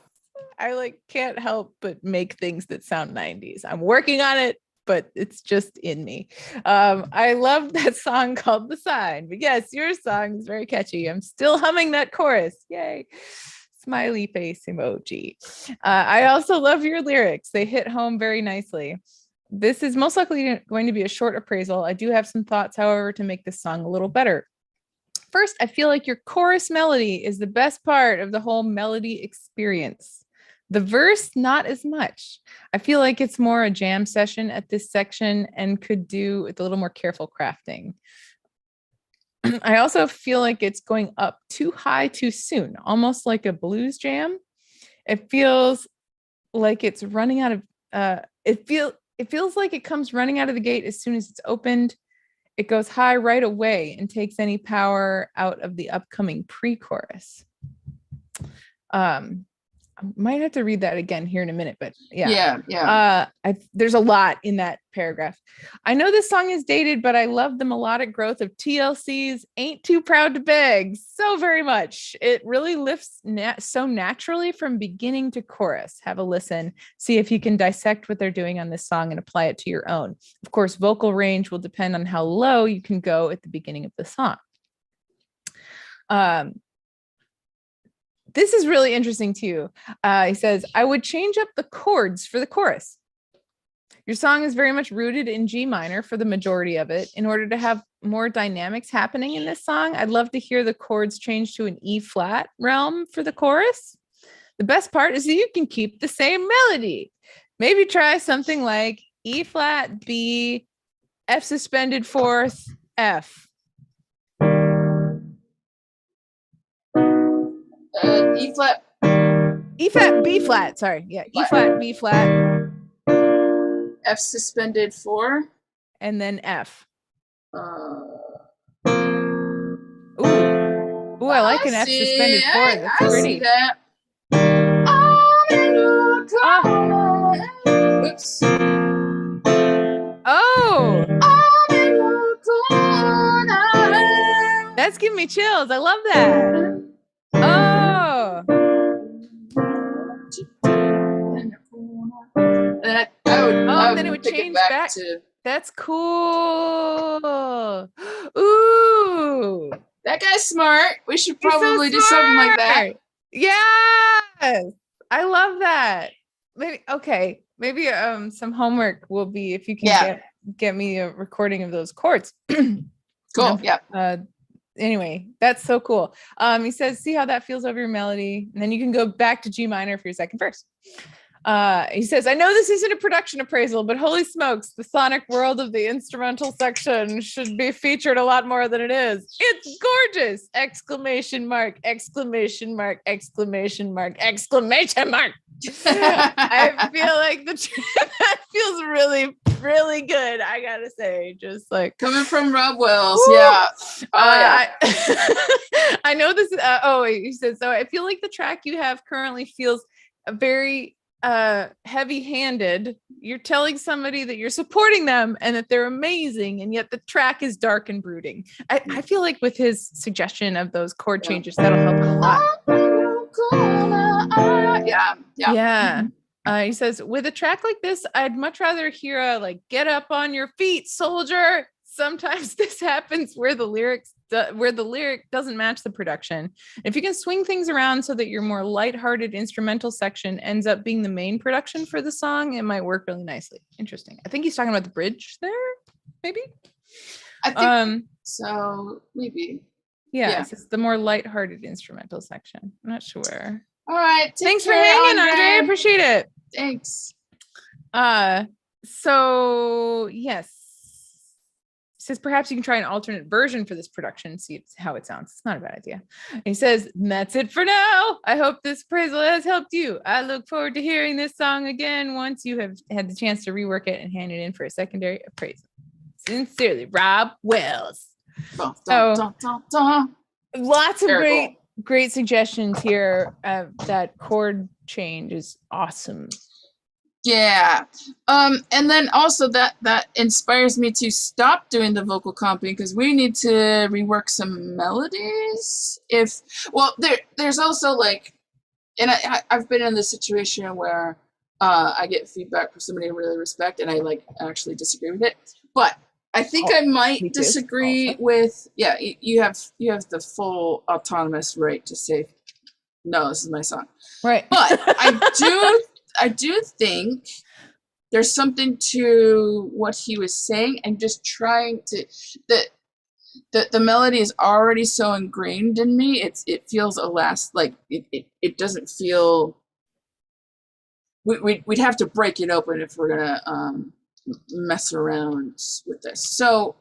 I can't help but make things that sound 90s. I'm working on it, but it's just in me. I love that song called The Sign, but yes, your song is very catchy. I'm still humming that chorus. Yay. Smiley face emoji. I also love your lyrics. They hit home very nicely. This is most likely going to be a short appraisal. I do have some thoughts, however, to make this song a little better. First, I feel like your chorus melody is the best part of the whole melody experience. The verse, not as much. I feel like it's more a jam session at this section and could do with a little more careful crafting. I also feel like it's going up too high too soon, almost like a blues jam. It feels like it's running out of, it feels like it comes running out of the gate as soon as it's opened. It goes high right away and takes any power out of the upcoming pre-chorus. I might have to read that again here in a minute, but yeah. There's a lot in that paragraph. I know this song is dated, but I love the melodic growth of TLC's Ain't Too Proud to Beg so very much. It really lifts so naturally from beginning to chorus. Have a listen, see if you can dissect what they're doing on this song and apply it to your own. Of course, vocal range will depend on how low you can go at the beginning of the song. This is really interesting too. He says, I would change up the chords for the chorus. Your song is very much rooted in G minor for the majority of it. In order to have more dynamics happening in this song, I'd love to hear the chords change to an E flat realm for the chorus. The best part is that you can keep the same melody. Maybe try something like E flat, B, F suspended fourth, F. E flat, B flat. Sorry, yeah, E flat, B flat, F suspended 4, and then F. Ooh, I like an F suspended 4. That's pretty. I see that. Oops. Oh, That's giving me chills. I love that. Oh, And then I would then it would pick change it back. to that's cool. Ooh, that guy's smart. We should he's so probably do something like that. smart. Yes, I love that. Maybe okay. Maybe some homework will be if you can get me a recording of those chords. Cool. Yeah. Anyway, that's so cool. He says, see how that feels over your melody, and then you can go back to G minor for your second verse. He says, I know this isn't a production appraisal, but holy smokes, the sonic world of the instrumental section should be featured a lot more than it is. It's gorgeous! Exclamation mark, exclamation mark, exclamation mark, exclamation mark. I feel like that feels really, really good. I gotta say, just like coming from Rob Wells. Woo! Yeah. I know this. He says, so I feel like the track you have currently feels very heavy-handed. You're telling somebody that you're supporting them and that they're amazing, and yet the track is dark and brooding. I feel like with his suggestion of those chord changes, that'll help it a lot. Yeah. He says, with a track like this, I'd much rather hear a like, get up on your feet, soldier. Sometimes this happens where the lyric doesn't match the production. If you can swing things around so that your more lighthearted instrumental section ends up being the main production for the song, it might work really nicely. Interesting. I think he's talking about the bridge there, maybe. I think so. Maybe. Yeah. It's the more lighthearted instrumental section. I'm not sure. All right. Thanks for hanging, Andre. I appreciate it. Thanks. So yes. Says perhaps you can try an alternate version for this production and see how it sounds. It's not a bad idea. And he says, that's it for now. I hope this appraisal has helped you. I look forward to hearing this song again once you have had the chance to rework it and hand it in for a secondary appraisal. Sincerely, Rob Wells. Lots of great suggestions here. That chord change is awesome. Yeah. And then also that inspires me to stop doing the vocal comping because we need to rework some melodies. There's also like, and I've been in this situation where I get feedback from somebody I really respect and I like actually disagree with it. But I think I might disagree with, you have the full autonomous right to say, no, this is my song. Right. But I do think there's something to what he was saying and just trying to the melody is already so ingrained in me. It feels it doesn't feel we'd have to break it open if we're gonna mess around with this. So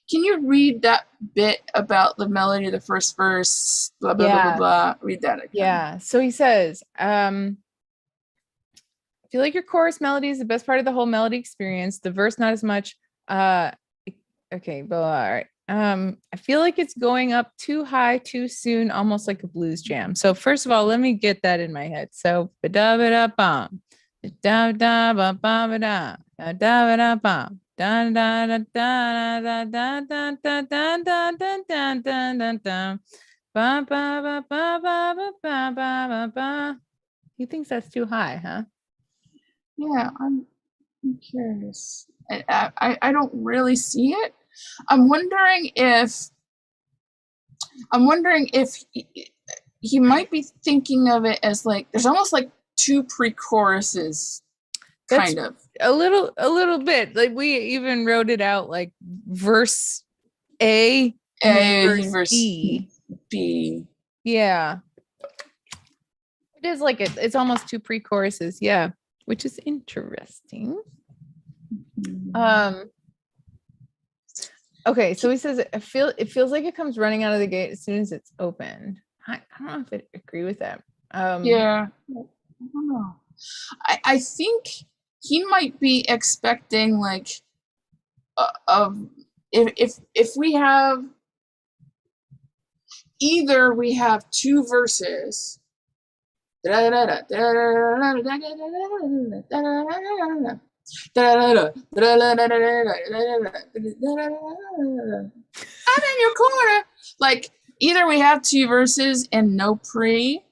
can you read that bit about the melody of the first verse? Blah blah blah blah blah. Read that again. Yeah. So he says, I feel like your chorus melody is the best part of the whole melody experience. The verse, not as much. Okay, but all right. I feel like it's going up too high too soon, almost like a blues jam. So first of all, let me get that in my head. So da da da bum, da da ba ba ba da da da bum, da da da da da da da da da da da da da da ba ba ba ba ba ba ba ba ba. He thinks that's too high, huh? Yeah, I'm curious. I don't really see it. I'm wondering if he might be thinking of it as like there's almost like two pre-choruses, kind of. A little bit. Like we even wrote it out like verse A and verse B. Yeah. It is like it's almost two pre-choruses, yeah, which is interesting. Okay, so he says it feels like it comes running out of the gate as soon as it's opened. I don't know if I agree with that. Yeah, I don't know. I think he might be expecting like if we have either we have two verses. I'm in your corner. Like either we have two verses and no pre,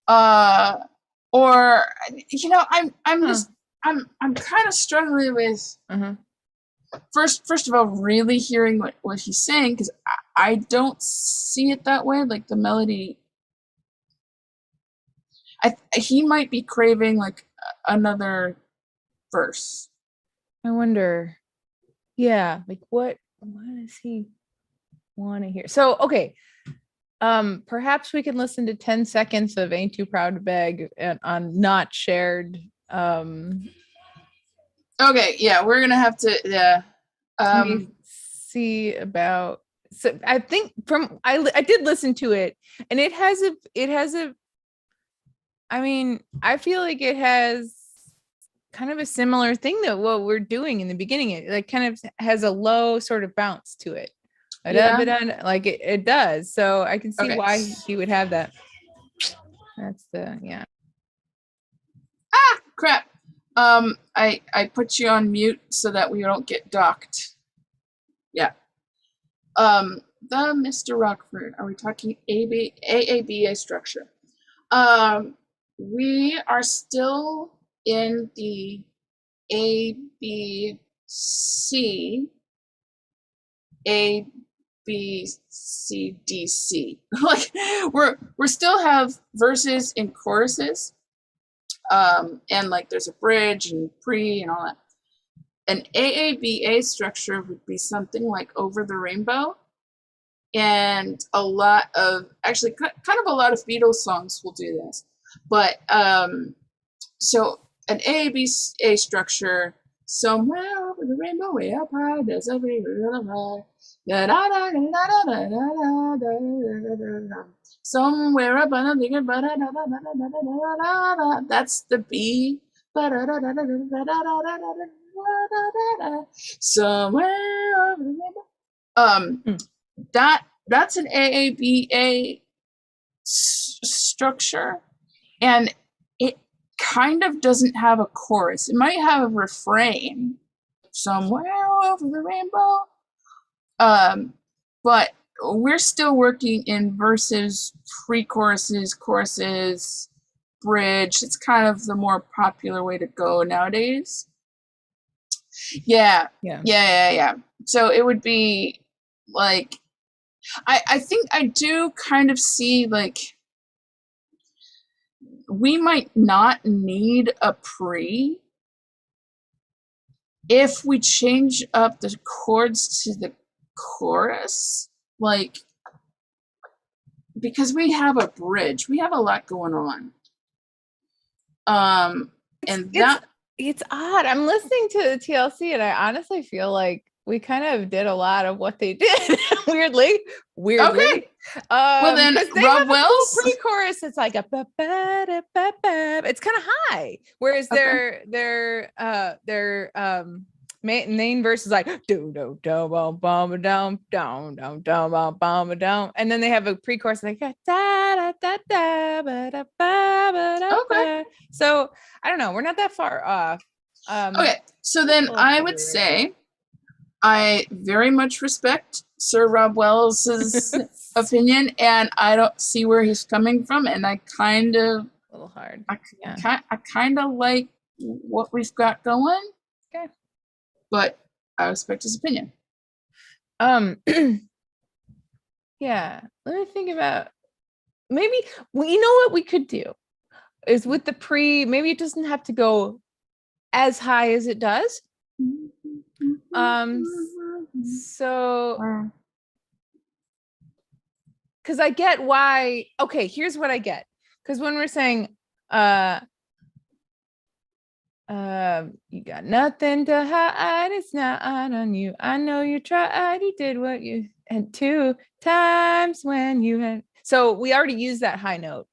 or I'm just I'm kind of struggling with first of all really hearing what he's saying, because I don't see it that way. Like the melody, he might be craving like another verse. I wonder. Yeah, like what does he want to hear? So okay. Perhaps we can listen to 10 seconds of Ain't Too Proud to Beg on not shared. Okay, yeah, we're gonna have to Let me see about. So I think I did listen to it, and it has a. I mean, I feel like it has kind of a similar thing that what we're doing in the beginning. It like kind of has a low sort of bounce to it. Like it does. So I can see why he would have that. That's the crap. I put you on mute so that we don't get docked. Yeah. The Mr. Rockford, are we talking AABA structure? We are still in the ABC, A, B, C, D, C. Like we're still have verses and choruses, and like there's a bridge and pre and all that. An AABA structure would be something like Over the Rainbow, and a lot of actually kind of a lot of Beatles songs will do this. But so an AABA structure, somewhere over the rainbow, way up high, there's a river. Somewhere up on the that's the B. Somewhere over the rainbow. That's an AABA structure, and it kind of doesn't have a chorus. It might have a refrain, somewhere over the rainbow. But we're still working in verses, pre-choruses, choruses, bridge. It's kind of the more popular way to go nowadays. Yeah. So it would be like, I think I do kind of see like we might not need a pre if we change up the chords to the chorus, like, because we have a bridge, we have a lot going on. And it's odd. I'm listening to the TLC and I honestly feel like we kind of did a lot of what they did. weirdly. Okay. Well then, Rob Wells pre-chorus. It's like a it's kind of high, whereas their main verse is like do do do bum bum down down down down bum down, and then they have a pre-chorus like da da da da ba da ba da. Okay. So I don't know. We're not that far off. Okay. So then I would say I very much respect Sir Rob Wells's opinion, and I don't see where he's coming from, and I kind of a little hard. I kind of like what we've got going. Okay. But I respect his opinion. Yeah. Let me think about maybe you know what we could do is with the pre, maybe it doesn't have to go as high as it does. So because I get why. Okay, here's what I get. Because when we're saying you got nothing to hide, it's not on you. I know you tried, you did what you had 2 times when you had. So we already used that high note.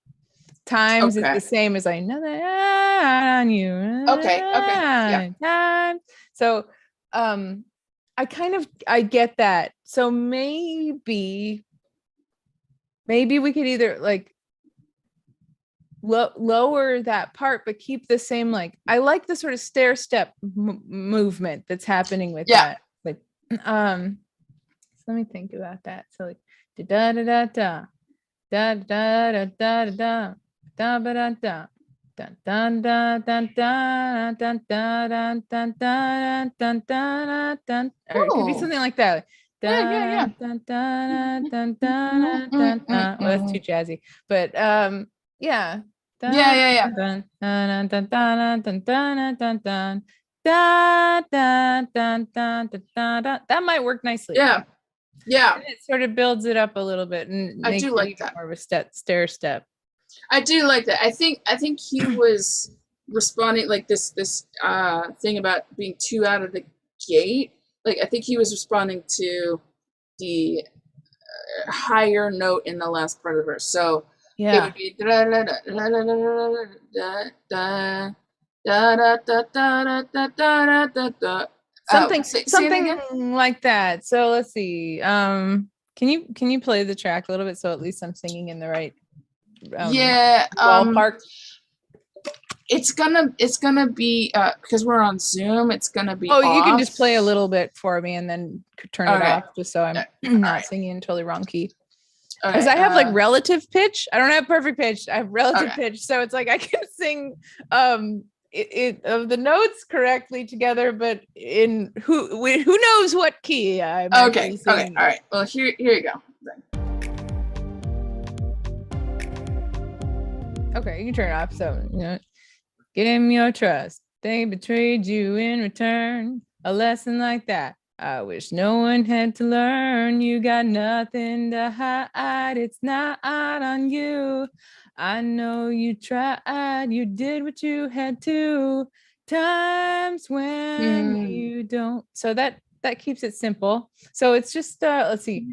Times is the same as I know that on you. Okay. Yeah. Times. So I get that. So maybe we could either like lower that part, but keep the same, like, I like the sort of stair step movement that's happening with that. Like, Let me think about that. So like da da da da da da da da da da da da da. Dun, dun, dun, dun, dun, dun, dun, dun, dun, dun, dun, dun, dun, or it could be Oh. something like that. Yeah. Dun, dun, dun, dun, dun, dun, dun. Well, that's too jazzy, but yeah. Yeah. Dun, dun, dun, dun, dun, dun, dun, dun, dun, dun, dun, dun, dun, dun, dun, dun. That might work nicely. Yeah. And it sort of builds it up a little bit and I makes do it like even that. more of a stair step. I do like that. I think he was responding like this thing about being too out of the gate. Like I think he was responding to the higher note in the last part of the verse. So it would be something say something like that. So let's see. Can you play the track a little bit so at least I'm singing in the right ballpark? It's gonna be because we're on Zoom. It's gonna be. Oh, you can off. just play a little bit for me and then turn it off, just so I'm not singing in totally wrong key. Because I have like relative pitch. I don't have perfect pitch. I have relative pitch, so it's like I can sing it of the notes correctly together, but in who knows what key I'm okay. singing. All right. Well, here you go. Okay, you can turn it off. So, give him your trust. They betrayed you in return. A lesson like that, I wish no one had to learn. You got nothing to hide. It's not on you. I know you tried. You did what you had to. Times when you don't. So that keeps it simple. So it's just let's see.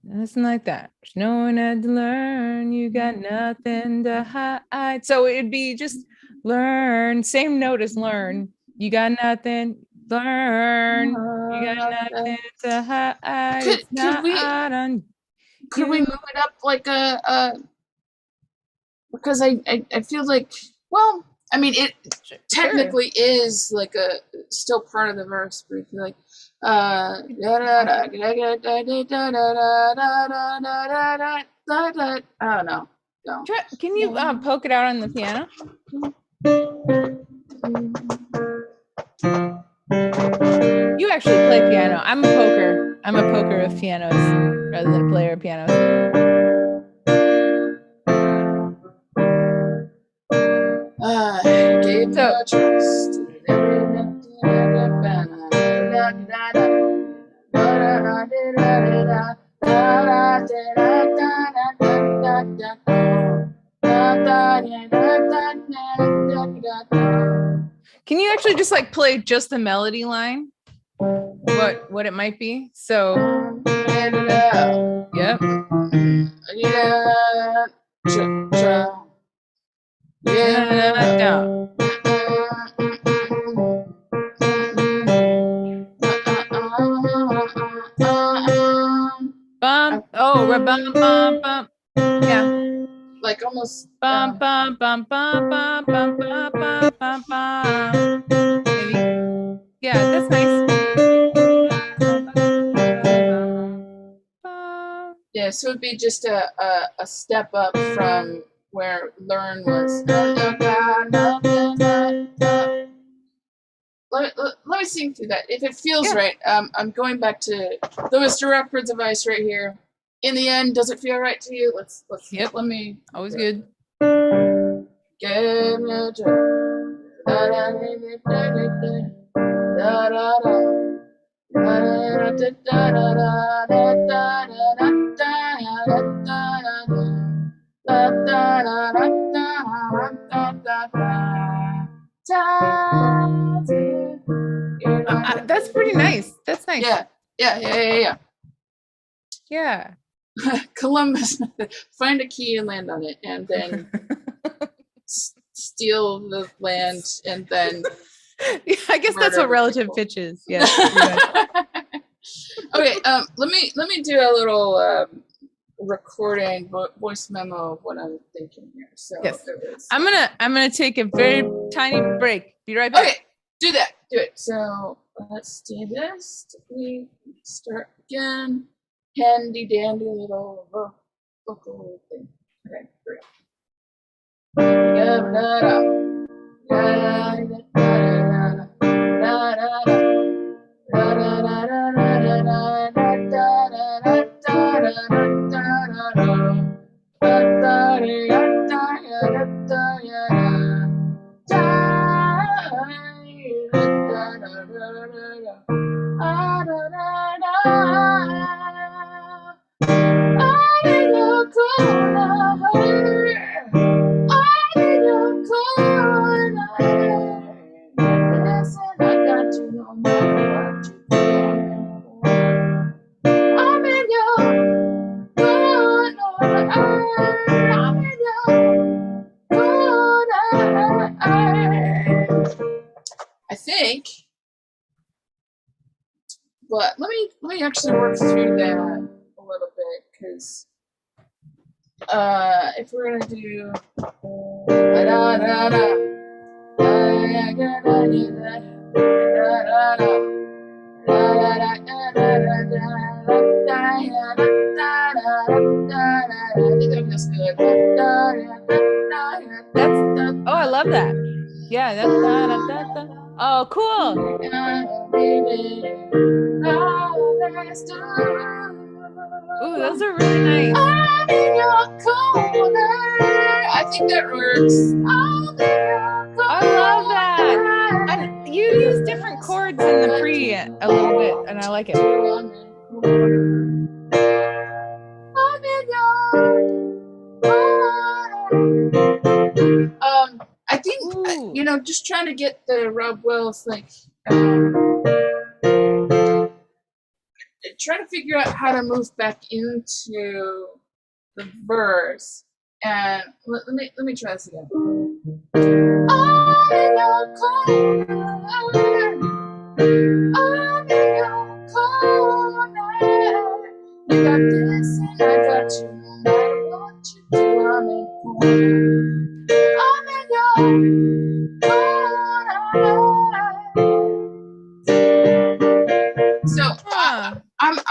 Nothing like that. No one had to learn. You got nothing to hide. So it'd be just learn. Same note as learn. You got nothing. Learn. You got nothing to hide. Could we move it up like because I feel like, well, I mean it technically is like a still part of the verse, but I feel like I don't know. No. Can you poke it out on the piano? You actually play piano. I'm a poker. I'm a poker of pianos rather than a player of pianos. Gave me a trust. Can you actually just like play just the melody line? What it might be? So yep. Bum. Oh, bum bum bum. Yeah. Like almost bum bum bum bum bum bum bum bum bum bum. Maybe. Yeah, that's nice. Yeah, so it'd be just a step up from where learn was. Let me sing through that. If it feels right, I'm going back to Louis Directford's advice right here. In the end, does it feel right to you? Let's Yep. Let me. Always good. Give me a that's pretty nice. That's nice. Yeah. Yeah. Columbus, find a key and land on it, and then steal the land, and then. Yeah, I guess that's what relative people. pitch is. Yes. Okay. Let me do a little recording voice memo of what I'm thinking here. So yes. I'm gonna take a very tiny break. Be right back. Okay. Do that. Do it. So let's do this. We start again. Handy dandy little vocal thing. Okay, great. I think, but let me actually work through that a little bit, because if we're gonna do I think that feels good. Oh, I love that. Yeah, oh, cool. Ooh, those are really nice. I think that works. I love that. And you use different chords in the pre a little bit, and I like it. I think, you know, just trying to get the Rob Wells, like, trying to figure out how to move back into the verse. And let me try this again. I'm in your corner. I'm in your corner. You got this and I got you. No matter what you do, I'm in your corner. So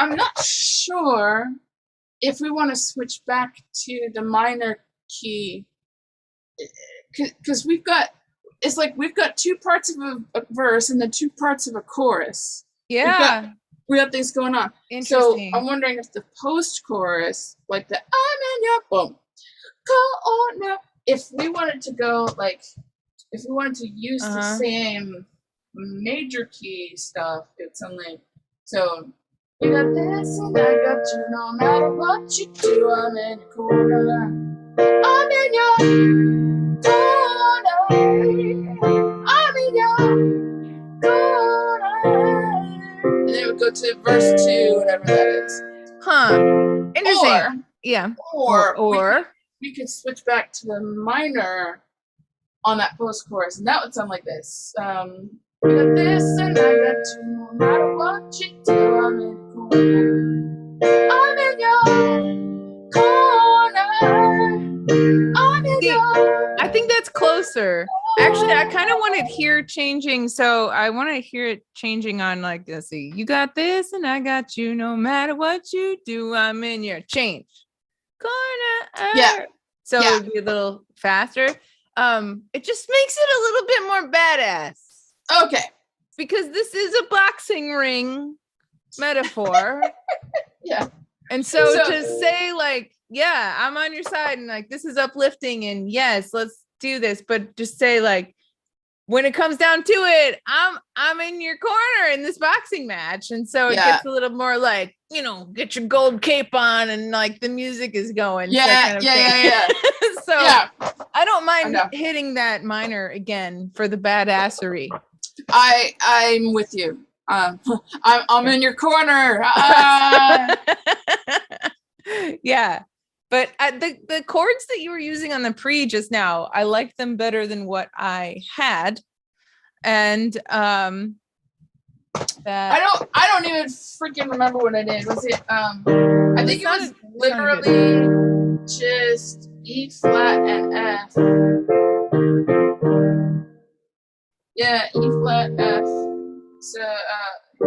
I'm not sure if we want to switch back to the minor key, because we've got two parts of a verse and then two parts of a chorus. Yeah, we have things going on. So I'm wondering if the post-chorus, like the I'm in your boom, go on now, if we wanted to go like, if we wanted to use the same major key stuff, it's only so. You got this and I got you. No matter what you do, I'm in your corner. I'm in your corner. I'm in your corner. And then we go to verse 2, whatever that is. Interesting. Or we could switch back to the minor on that post-chorus, and that would sound like this. You got this and I got you. No matter what you do, I'm in. I'm in your corner. I'm in your. I think that's closer. Actually, I kind of want to hear changing. So I want to hear it changing on like this. See, you got this and I got you. No matter what you do, I'm in your change corner. Yeah. So it would be a little faster. It just makes it a little bit more badass. Okay. Because this is a boxing ring metaphor. Yeah. And so to say like, yeah, I'm on your side and like this is uplifting and yes, let's do this, but just say like, when it comes down to it, I'm in your corner in this boxing match. And so it gets a little more like, you know, get your gold cape on and like the music is going. Yeah. So I don't mind hitting that minor again for the badassery. I'm with you. I'm in your corner. Yeah. But the chords that you were using on the pre just now, I like them better than what I had. And I don't even freaking remember what I did. Was it I think it was literally just E flat and F. Yeah, E flat F. So Oh,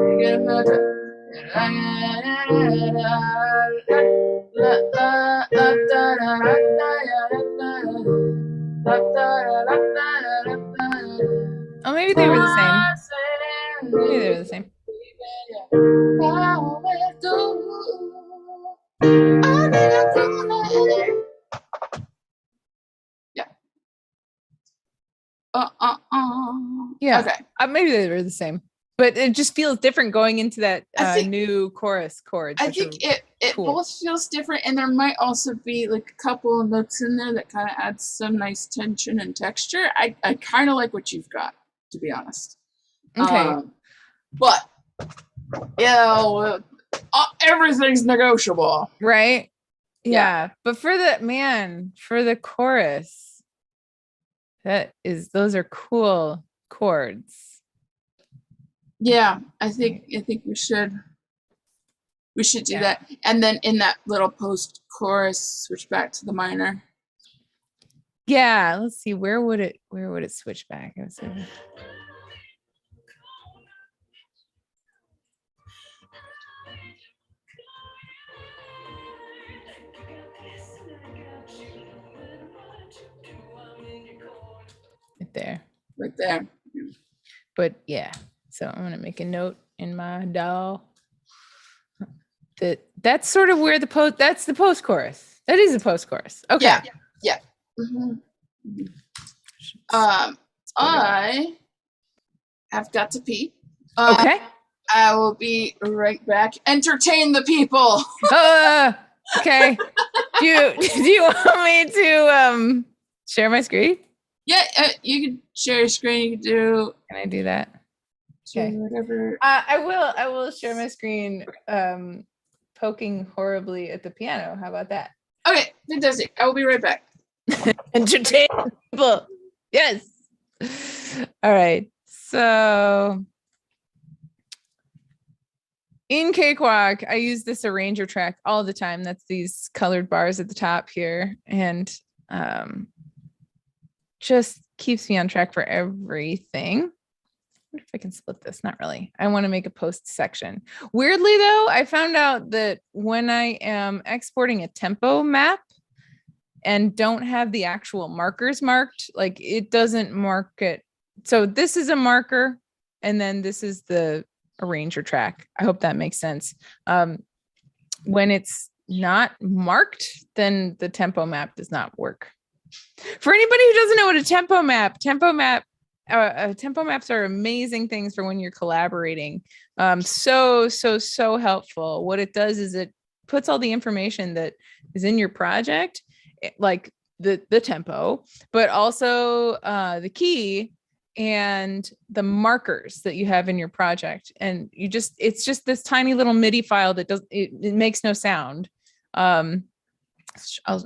maybe they were the same. Maybe they were the same. Yeah. Yeah. Okay. Maybe they were the same, but it just feels different going into that new chorus chords. I think it cool. Both feels different, and there might also be like a couple of notes in there that kind of adds some nice tension and texture. I kind of like what you've got, to be honest. Okay. But everything's negotiable, right? Yeah. But for the chorus, those are cool chords. Yeah, I think we should do that, and then in that little post chorus, switch back to the minor. Yeah, let's see. Where would it switch back? Right there. But yeah, so I'm gonna make a note in my DAW that's sort of where that's the post chorus. That is the post chorus. Okay. Yeah. Mm-hmm. I have got to pee. Okay. I will be right back. Entertain the people. Okay. Do you want me to share my screen? Yeah, you can share your screen. You can do. Can I do that? Okay. Whatever. I will share my screen. Poking horribly at the piano. How about that? Okay, fantastic. I will be right back. Entertain people. Yes. All right. So in Cakewalk, I use this arranger track all the time. That's these colored bars at the top here. And just keeps me on track for everything. I wonder if I can split this. Not really. I want to make a post section. Weirdly, though, I found out that when I am exporting a tempo map and don't have the actual markers marked, like it doesn't mark it. So this is a marker, and then this is the arranger track. I hope that makes sense. When it's not marked, then the tempo map does not work. For anybody who doesn't know what a tempo maps are amazing things for when you're collaborating. So helpful. What it does is it puts all the information that is in your project, like the tempo, but also the key and the markers that you have in your project. And it's just this tiny little MIDI file that it makes no sound. I'll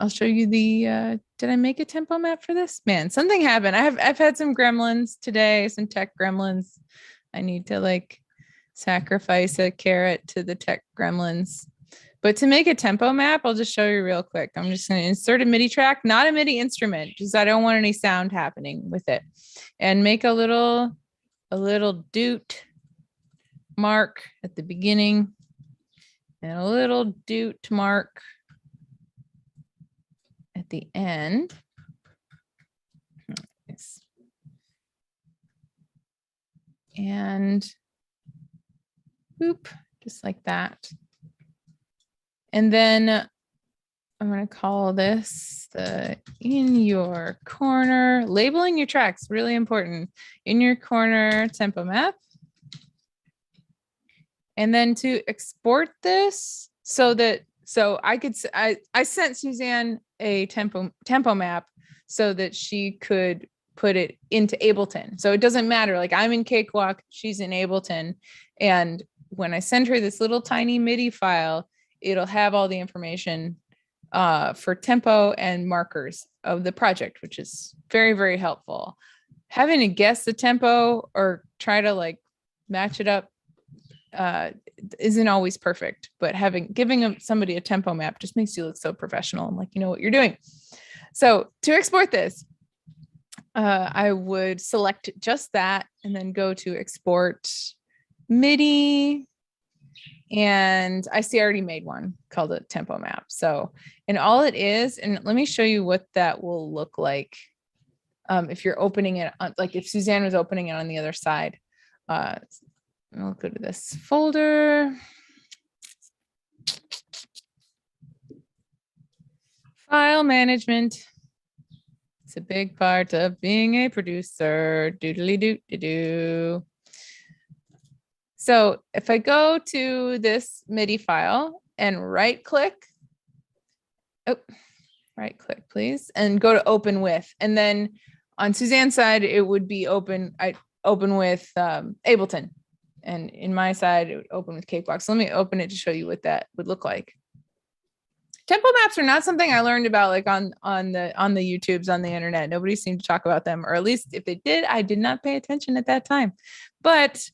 show you the did I make a tempo map for this? Man, something happened. I've had some gremlins today, some tech gremlins. I need to sacrifice a carrot to the tech gremlins. But to make a tempo map, I'll just show you real quick. I'm just going to insert a MIDI track, not a MIDI instrument, because I don't want any sound happening with it. And make a little doot mark at the beginning and a little doot mark at the end. And boop, just like that. And then I'm going to call this the in your corner. Labeling your tracks, really important. In your corner tempo map. And then to export this so I sent Suzanne a tempo map so that she could put it into Ableton. So it doesn't matter. Like I'm in Cakewalk, she's in Ableton. And when I send her this little tiny MIDI file, it'll have all the information for tempo and markers of the project, which is very, very helpful. Having to guess the tempo or try to match it up isn't always perfect, but giving somebody a tempo map just makes you look so professional and you know what you're doing. So to export this, I would select just that and then go to export MIDI, and I see I already made one called a tempo map. So, and all it is, and let me show you what that will look like. If you're opening it, like if Suzanne was opening it on the other side, I'll go to this folder. File management. It's a big part of being a producer. Doodly doo doo doo. So if I go to this MIDI file and right click, right click, please, and go to open with, and then on Suzanne's side, it would be open with Ableton. And in my side, it would open with Cakewalk. So let me open it to show you what that would look like. Tempo maps are not something I learned about like on the YouTubes on the internet. Nobody seemed to talk about them, or at least if they did, I did not pay attention at that time. But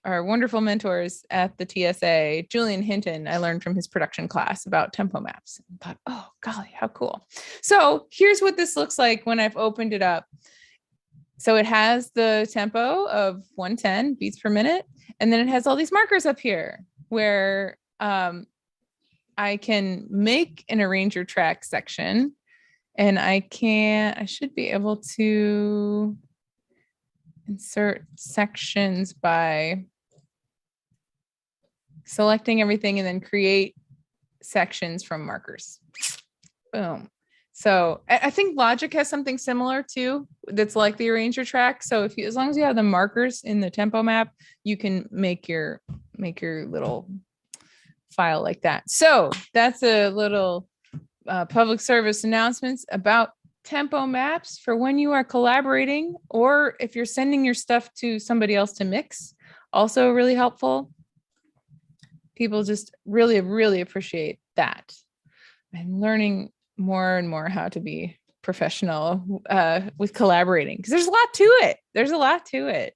our wonderful mentors at the TSA, Julian Hinton, I learned from his production class about tempo maps. I thought, oh golly, how cool. So here's what this looks like when I've opened it up. So it has the tempo of 110 beats per minute. And then it has all these markers up here where I can make an arranger track section, and I should be able to insert sections by selecting everything and then create sections from markers. Boom. So I think Logic has something similar too, that's like the arranger track. So as long as you have the markers in the tempo map, you can make your little file like that. So that's a little public service announcements about tempo maps for when you are collaborating, or if you're sending your stuff to somebody else to mix. Also really helpful. People just really, really appreciate that. I'm learning more and more how to be professional with collaborating, because there's a lot to it.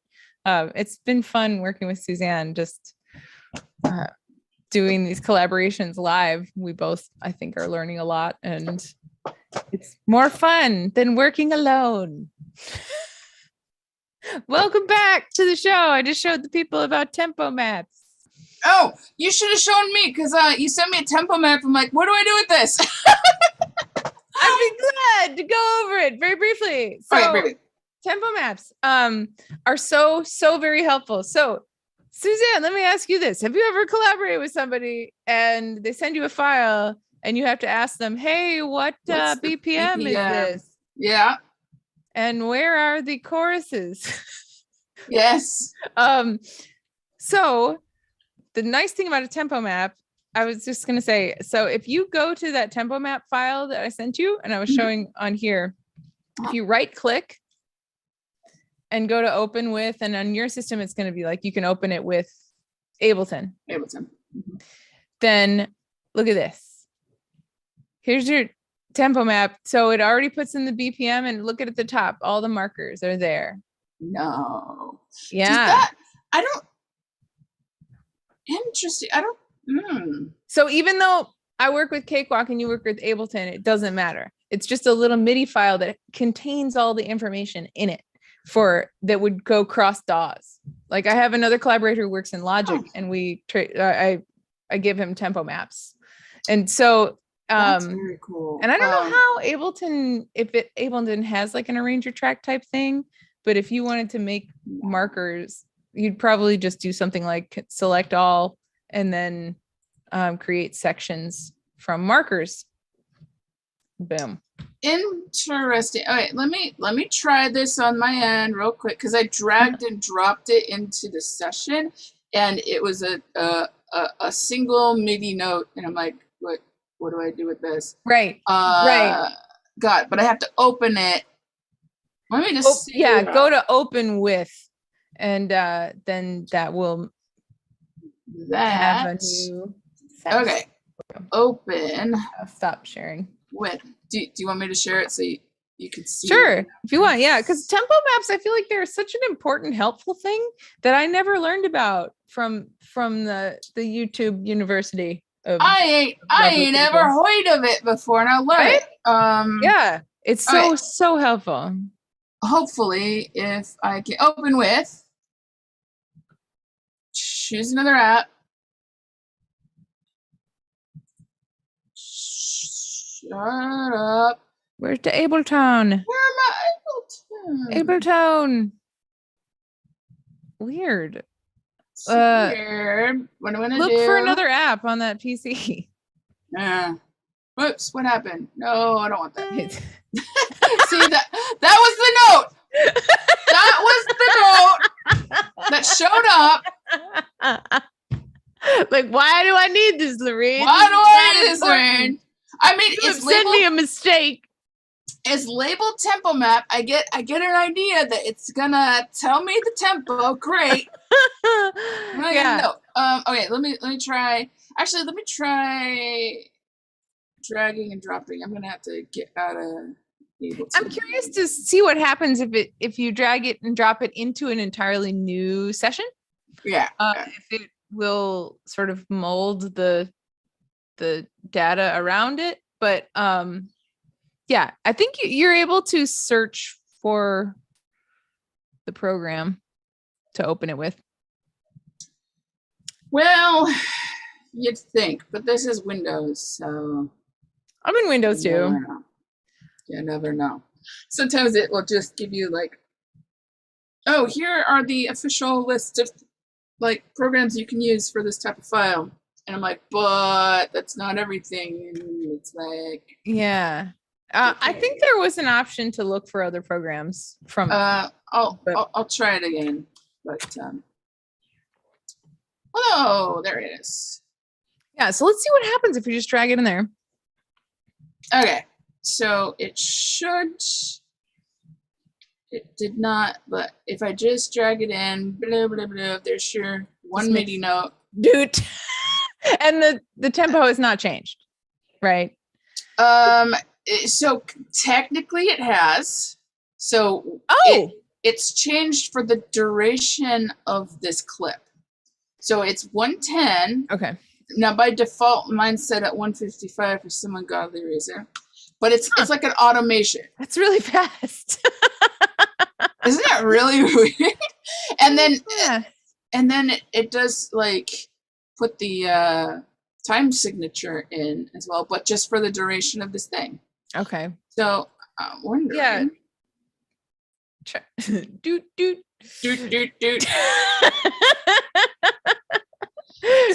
It's been fun working with Suzanne, just doing these collaborations live. We both, I think, are learning a lot, and it's more fun than working alone. Welcome back to the show. I just showed the people about tempo maps. Oh, you should have shown me, because you sent me a tempo map. I'm like, what do I do with this? I'd be glad to go over it very briefly. So tempo maps are so very helpful. So Suzanne, let me ask you this. Have you ever collaborated with somebody and they send you a file and you have to ask them, hey, what BPM is this? Yeah. And where are the choruses? Yes. So the nice thing about a tempo map, I was just going to say, so if you go to that tempo map file that I sent you, and I was showing on here, if you right click and go to open with, and on your system, it's going to be like, you can open it with Ableton. Then look at this. Here's your tempo map. So it already puts in the BPM, and look at the top, all the markers are there. No. Yeah. Interesting. So even though I work with Cakewalk and you work with Ableton, it doesn't matter. It's just a little MIDI file that contains all the information in it that would go cross DAWs. Like I have another collaborator who works in Logic, and I give him tempo maps. And so that's very cool. And I don't know how Ableton has like an arranger track type thing, but if you wanted to make markers, you'd probably just do something like select all and then create sections from markers. Boom. Interesting. All right, let me try this on my end real quick, because I dragged and dropped it into the session, and it was a single MIDI note, and I'm like, what do I do with this? Right. Right. God, but I have to open it. Let me just see. Yeah, go to open with, and then that will have a new section. Okay. Open. I'll stop sharing. With. Do you want me to share it so you can see? Sure, if you want. Yeah, because tempo maps, I feel like they're such an important, helpful thing that I never learned about from the YouTube University. I ain't ever heard of it before, and I love it. Yeah, it's so helpful. Hopefully, if I can open with, choose another app. Shut up. Where's the Ableton? Where am I? Ableton. Weird. Weird. What am I gonna Look do? for another app on that PC. Whoops, what happened? No, I don't want that. It's- See, that was the note. That was the note that showed up. Like, why do I need this, Lorraine? Why do I need this, important. Lorraine? I mean, You have it's sent me labeled, a mistake. it's labeled tempo map. I get an idea that it's gonna tell me the tempo. Great. Yeah. Okay, let me try. Actually, let me try dragging and dropping. I'm gonna have to get out of Ableton. I'm curious to see what happens if you drag it and drop it into an entirely new session. Yeah. If it will sort of mold the data around it, but yeah, I think you're able to search for the program to open it with. Well, you'd think, but this is Windows, so I'm in Windows you never too. know. You never know. Sometimes it will just give you like, oh, here are the official list of like programs you can use for this type of file. And I'm like, but that's not everything. And it's like, Yeah. I think there was an option to look for other programs from. I'll try it again. But oh, there it is. Yeah. So let's see what happens if you just drag it in there. Okay, so it should. It did not, but if I just drag it in, blah blah blah, there's your one Just MIDI note. Dude. And the tempo has not changed, right? So technically it has. So Oh, it's changed for the duration of this clip. So it's 110. okay. Now by default, mine's set at 155 for some ungodly reason. But it's like an automation. That's really fast. Isn't that really weird? And then Yeah. it does like put the time signature in as well, but just for the duration of this thing. Okay. So I'm wondering. Yeah. Doot doot. Doot, doot, doot. Yeah.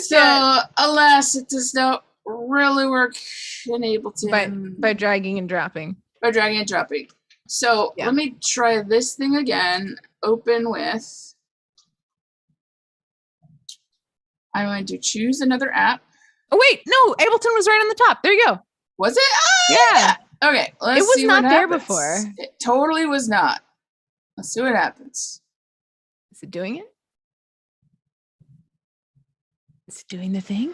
So alas, it does not really work in Ableton by dragging and dropping. by dragging and dropping. So Yeah. let me try this thing again. Open with. I'm going to choose another app. Oh wait, no, Ableton was right on the top. There you go. Was it? Yeah. Okay, let's It was see not what there happens. before. It totally was not. Let's see what happens. Is it doing it? Is it doing the thing?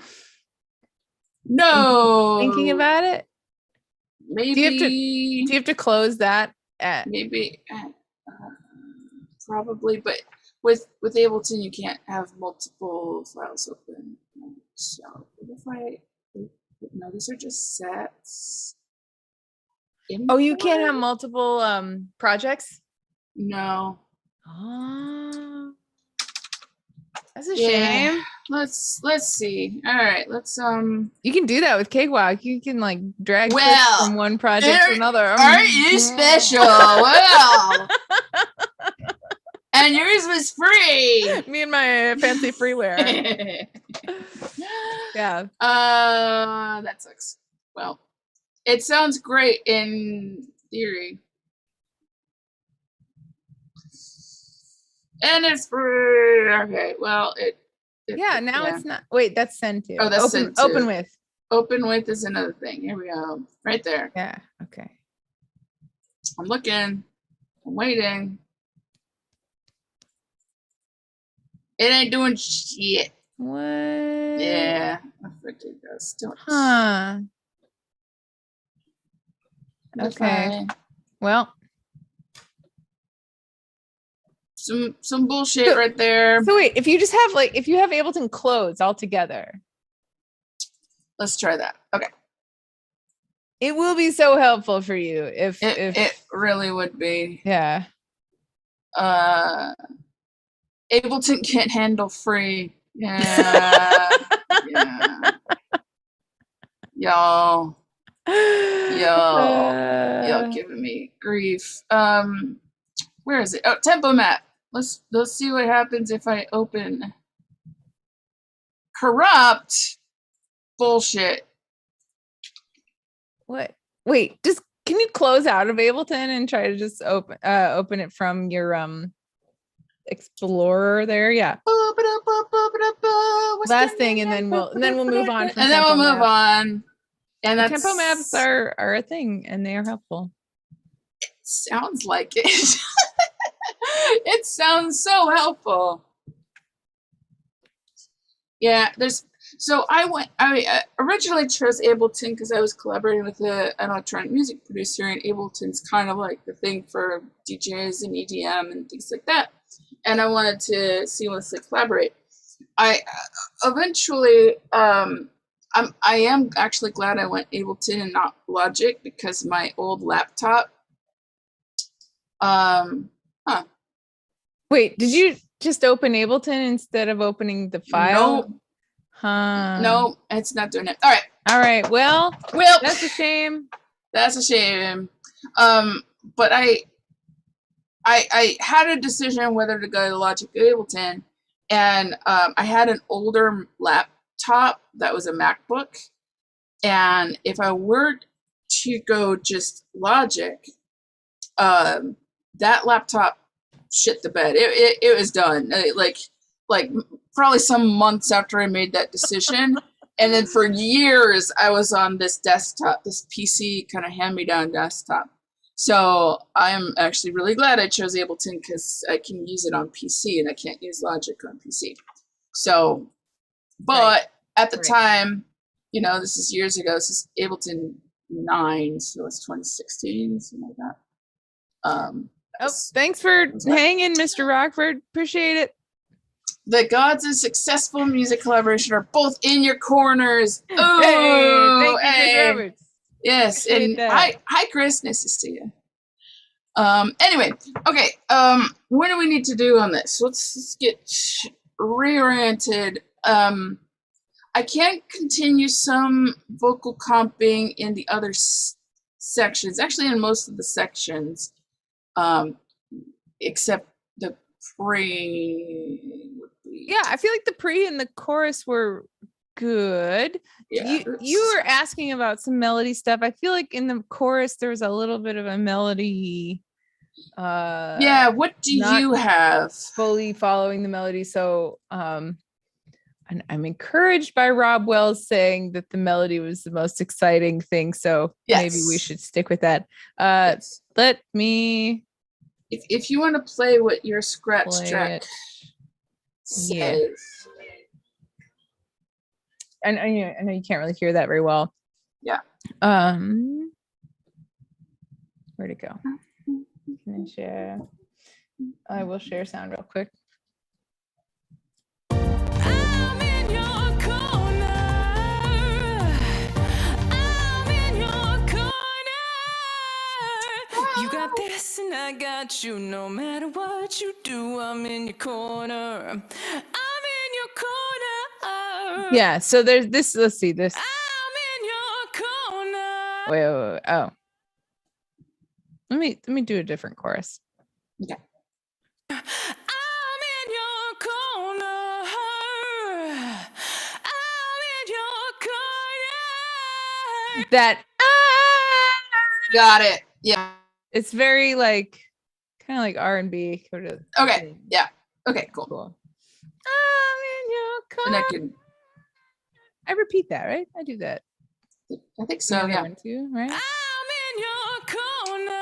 No. Thinking about it? maybe Do you have to close that at maybe probably, but with Ableton you can't have multiple files open. So what if I no, these are just sets. Oh, you can't have Import? multiple projects? No. Oh. That's a Yeah. shame. Let's see. All right, let's You can do that with Cakewalk. You can like drag clips Well, from one project to another. Aren't you special? Well. And yours was free. Me and my fancy freeware. Yeah. That sucks. Well, it sounds great in theory. And it's free. Okay, well, Yeah, now it's not. Wait, that's send to. Oh, that's open, send to. open with. Open with is another thing. Here we go. Right there. Yeah. Okay. I'm looking. I'm waiting. It ain't doing shit. What? Yeah. I figured that's still. Huh. That's Okay. fine. Well, Some bullshit So- right there. so wait, if you just have if you have Ableton closed altogether, Let's try that. Okay. it will be so helpful for you if It really would be. yeah. Ableton can't handle free Yeah. Yeah. Y'all giving me grief. Where is it? Oh, tempo map. Let's see what happens if I open corrupt bullshit. What? Wait, just can you close out of Ableton and try to just open it from your Explorer there? Yeah. Last thing, and then we'll move on from and then we'll tempo move maps. on. And that's Tempo maps are a thing, and they are helpful. Sounds like it. It sounds so helpful. Yeah, I originally chose Ableton because I was collaborating with an electronic music producer, and Ableton's kind of like the thing for DJs and EDM and things like that. And I wanted to seamlessly collaborate. I eventually, I am actually glad I went Ableton and not Logic, because my old laptop. Wait, did you just open Ableton instead of opening the file? Nope. Huh. No, it's not doing it. All right. Well, that's a shame. That's a shame. But I had a decision whether to go to Logic or Ableton, and I had an older laptop that was a MacBook, and if I were to go just Logic, that laptop shit the bed. It was done. Like probably some months after I made that decision. And then for years, I was on this desktop, this PC kind of hand-me-down desktop. So I'm actually really glad I chose Ableton, because I can use it on PC and I can't use Logic on PC. So, but at the time, this is years ago. This is Ableton 9, so it's 2016, something like that. Thanks for hanging, Mr. Rockford. Appreciate it. The gods of successful music collaboration are both in your corners. Oh, hey, thank you, Chris Roberts. Yes, and hi, Chris. Nice to see you. Anyway, okay. What do we need to do on this? Let's get reoriented. I can continue some vocal comping in the other sections. Actually, in most of the sections, except the pre. Yeah, I feel like the pre and the chorus were good. Yeah, you were asking about some melody stuff. I feel like in the chorus there was a little bit of a melody. Yeah, what do you have? Fully following the melody. So and I'm encouraged by Rob Wells saying that the melody was the most exciting thing. So maybe we should stick with that. Yes. Let me. If you want to play what your scratch track says. Yeah. And I know you can't really hear that very well. Yeah. Where'd it go? Can I share? I will share sound real quick. I'm in your corner. I'm in your corner. You got this and I got you. No matter what you do, I'm in your corner. I'm in your corner. Yeah, so there's this. Let's see this. I'm in your corner. Wait. Oh. Let me do a different chorus. Okay. I'm in your corner. I'm in your corner. That Got it. Yeah. it's very like kind of like R&B. Okay. Yeah. Okay. Cool. I'm in your And I corner. can. I repeat that, right? I do that. I think so. The other Yeah. one too, right? I'm in your corner.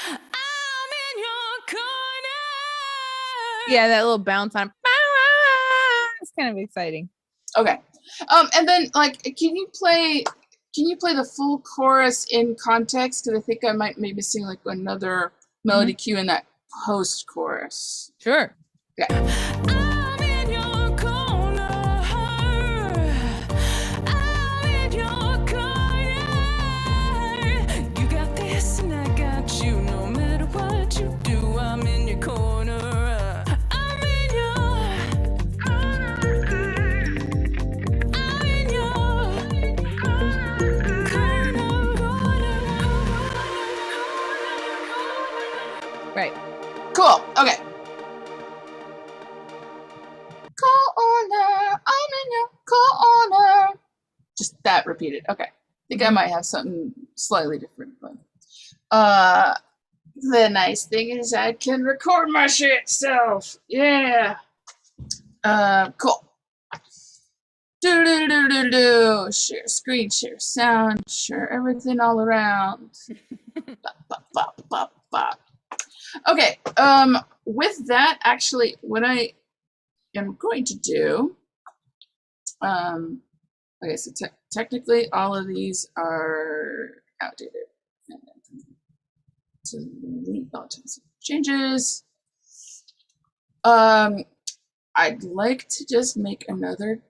I'm in your corner. Yeah, that little bounce on. It's kind of exciting. Okay. And then can you play the full chorus in context? Because I think I might maybe sing like another melody cue in that post chorus. Sure. Okay. I'm in your corner. I'm in your corner. You got this and I got you. No matter what you do, I'm in your corner. I'm in your repeated. Okay. I think I might have something slightly different, but the nice thing is I can record my shit self. Yeah. Cool. Do. Share screen, share sound, share everything all around. Bop, bop, bop, bop. Okay. With that, actually, what I am going to do, okay, so technically all of these are outdated. To delete all types of changes. I'd like to just make another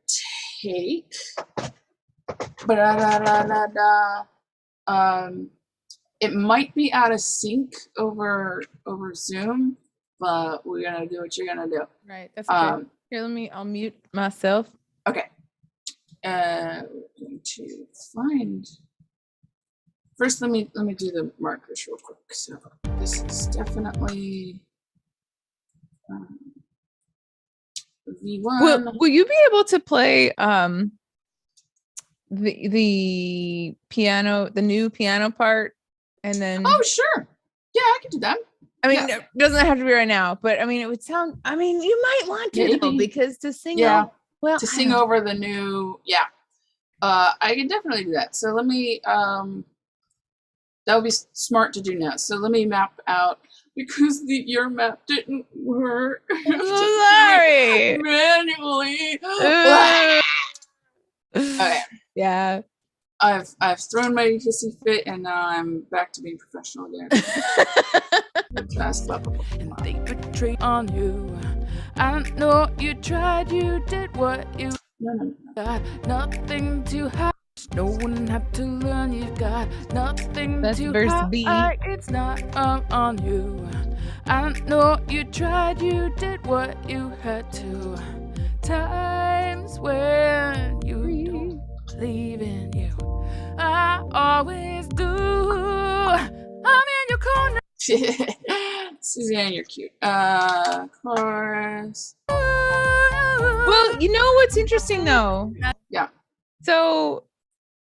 take. It might be out of sync over Zoom, but we're gonna do what you're gonna do. Right. That's okay. Here, I'll mute myself. Okay. We're going to find. First, let me do the markers real quick. So this is definitely V1. Will you be able to play the piano, the new piano part, and then? Oh, sure. Yeah, I can do that. I mean, it doesn't have to be right now, but I mean, it would sound. I mean, you might want to though, because to sing. Yeah. Well, to sing over the new. Yeah. I can definitely do that. So let me. That would be smart to do now. So let me map out, because your map didn't work. Sorry. Manually. Okay. Yeah. I've thrown my hissy fit, and now I'm back to being professional again. And they betrayed on you. I don't know, you tried, you did what you got. Nothing to hide. No one had to learn, you've got nothing That's to verse hide. B. It's not on you. I don't know, you tried, you did what you had to. Times when you don't believe in you, I always do. I'm in your corner. Suzanne, you're cute. Chorus. Well, you know what's interesting though? Yeah. So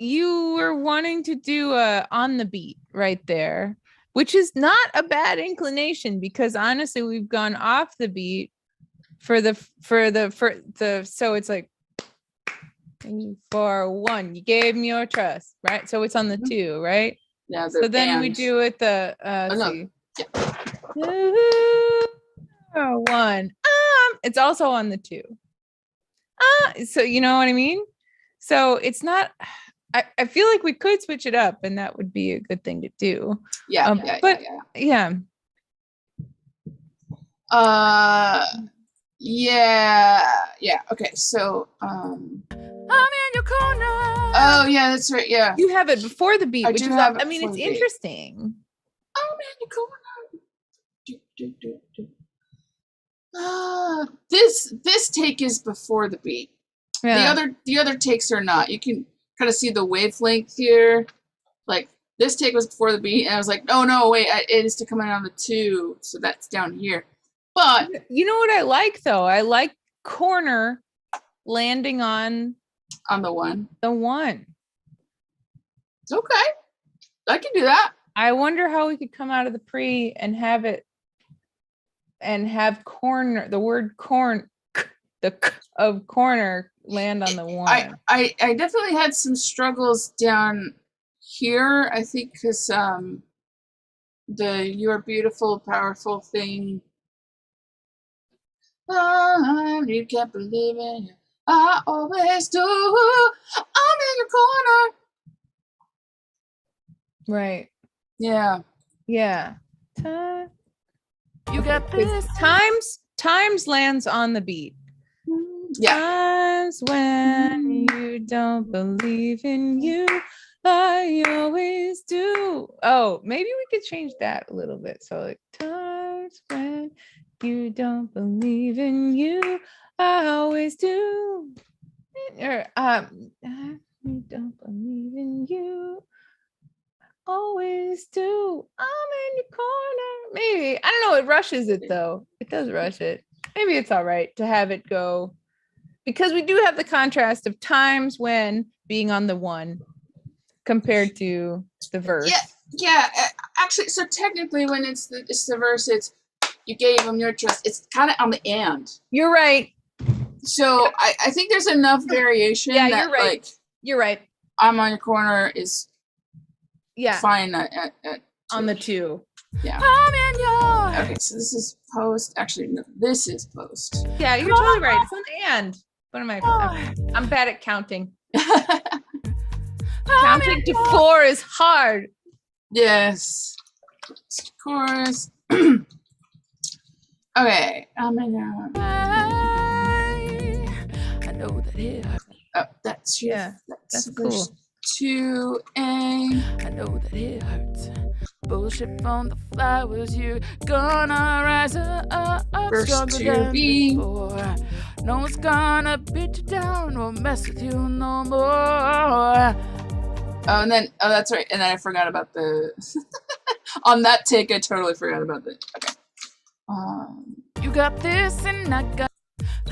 you were wanting to do a on the beat right there, which is not a bad inclination, because honestly, we've gone off the beat for the so it's like 4 1. You gave me your trust, right? So it's on the 2, right? Yeah. So then we do it the no. yeah. 1. It's also on the 2. So you know what I mean? So it's not. I feel like we could switch it up, and that would be a good thing to do. Yeah. Yeah. Yeah. Okay. So. I'm in your corner. Oh yeah, that's right. Yeah. You have it before the beat. I which do is have it I mean, before it's the beat. interesting. I'm in your corner. This take is before the beat. Yeah. The other takes are not. You can kind of see the wavelength here. Like this take was before the beat, and I was like, oh no, wait, it is to come in on the 2, so that's down here. But you know what I like though? I like corner landing on the 1. the 1. Okay, I can do that. I wonder how we could come out of the pre and have it and have corner, the word corn, the of corner land on the 1. I definitely had some struggles down here, I think, because the "You're Beautiful, Powerful" thing. You can't believe in you. I always do. I'm in your corner. Right. Yeah. Yeah. You got this. Times lands on the beat. Yeah. Times when you don't believe in you, I always do. Oh, maybe we could change that a little bit. So like times when you don't believe in you, I always do. Or you don't believe in you, always do. I'm in your corner. Maybe. I don't know. It rushes it though. It does rush it. Maybe it's all right to have it go, because we do have the contrast of times when being on the 1 compared to the verse. Yeah. Actually, so technically, when it's the verse, it's you gave him your trust. It's kind of on the and. You're right. So I think there's enough variation. Yeah, that, you're right. Like, You're right. I'm on your corner is fine at on the 2. Yeah. I'm in your. Okay, so this is post. Actually, no, this is post. Yeah, you're totally right. It's on the and. What am I? I'm bad at counting. Counting to 4 is hard. Yes. Chorus. Okay. I'm in your. I know that it hurts. Oh, that's you. Yeah, that's cool. verse 2A. I know that it hurts. Bullshit on the flowers, you're gonna rise up Verse stronger 2B. than before. No one's gonna beat you down or mess with you no more. Oh, and then that's right. And then I forgot about the. On that take, I totally forgot about the. Okay. You got this and I got.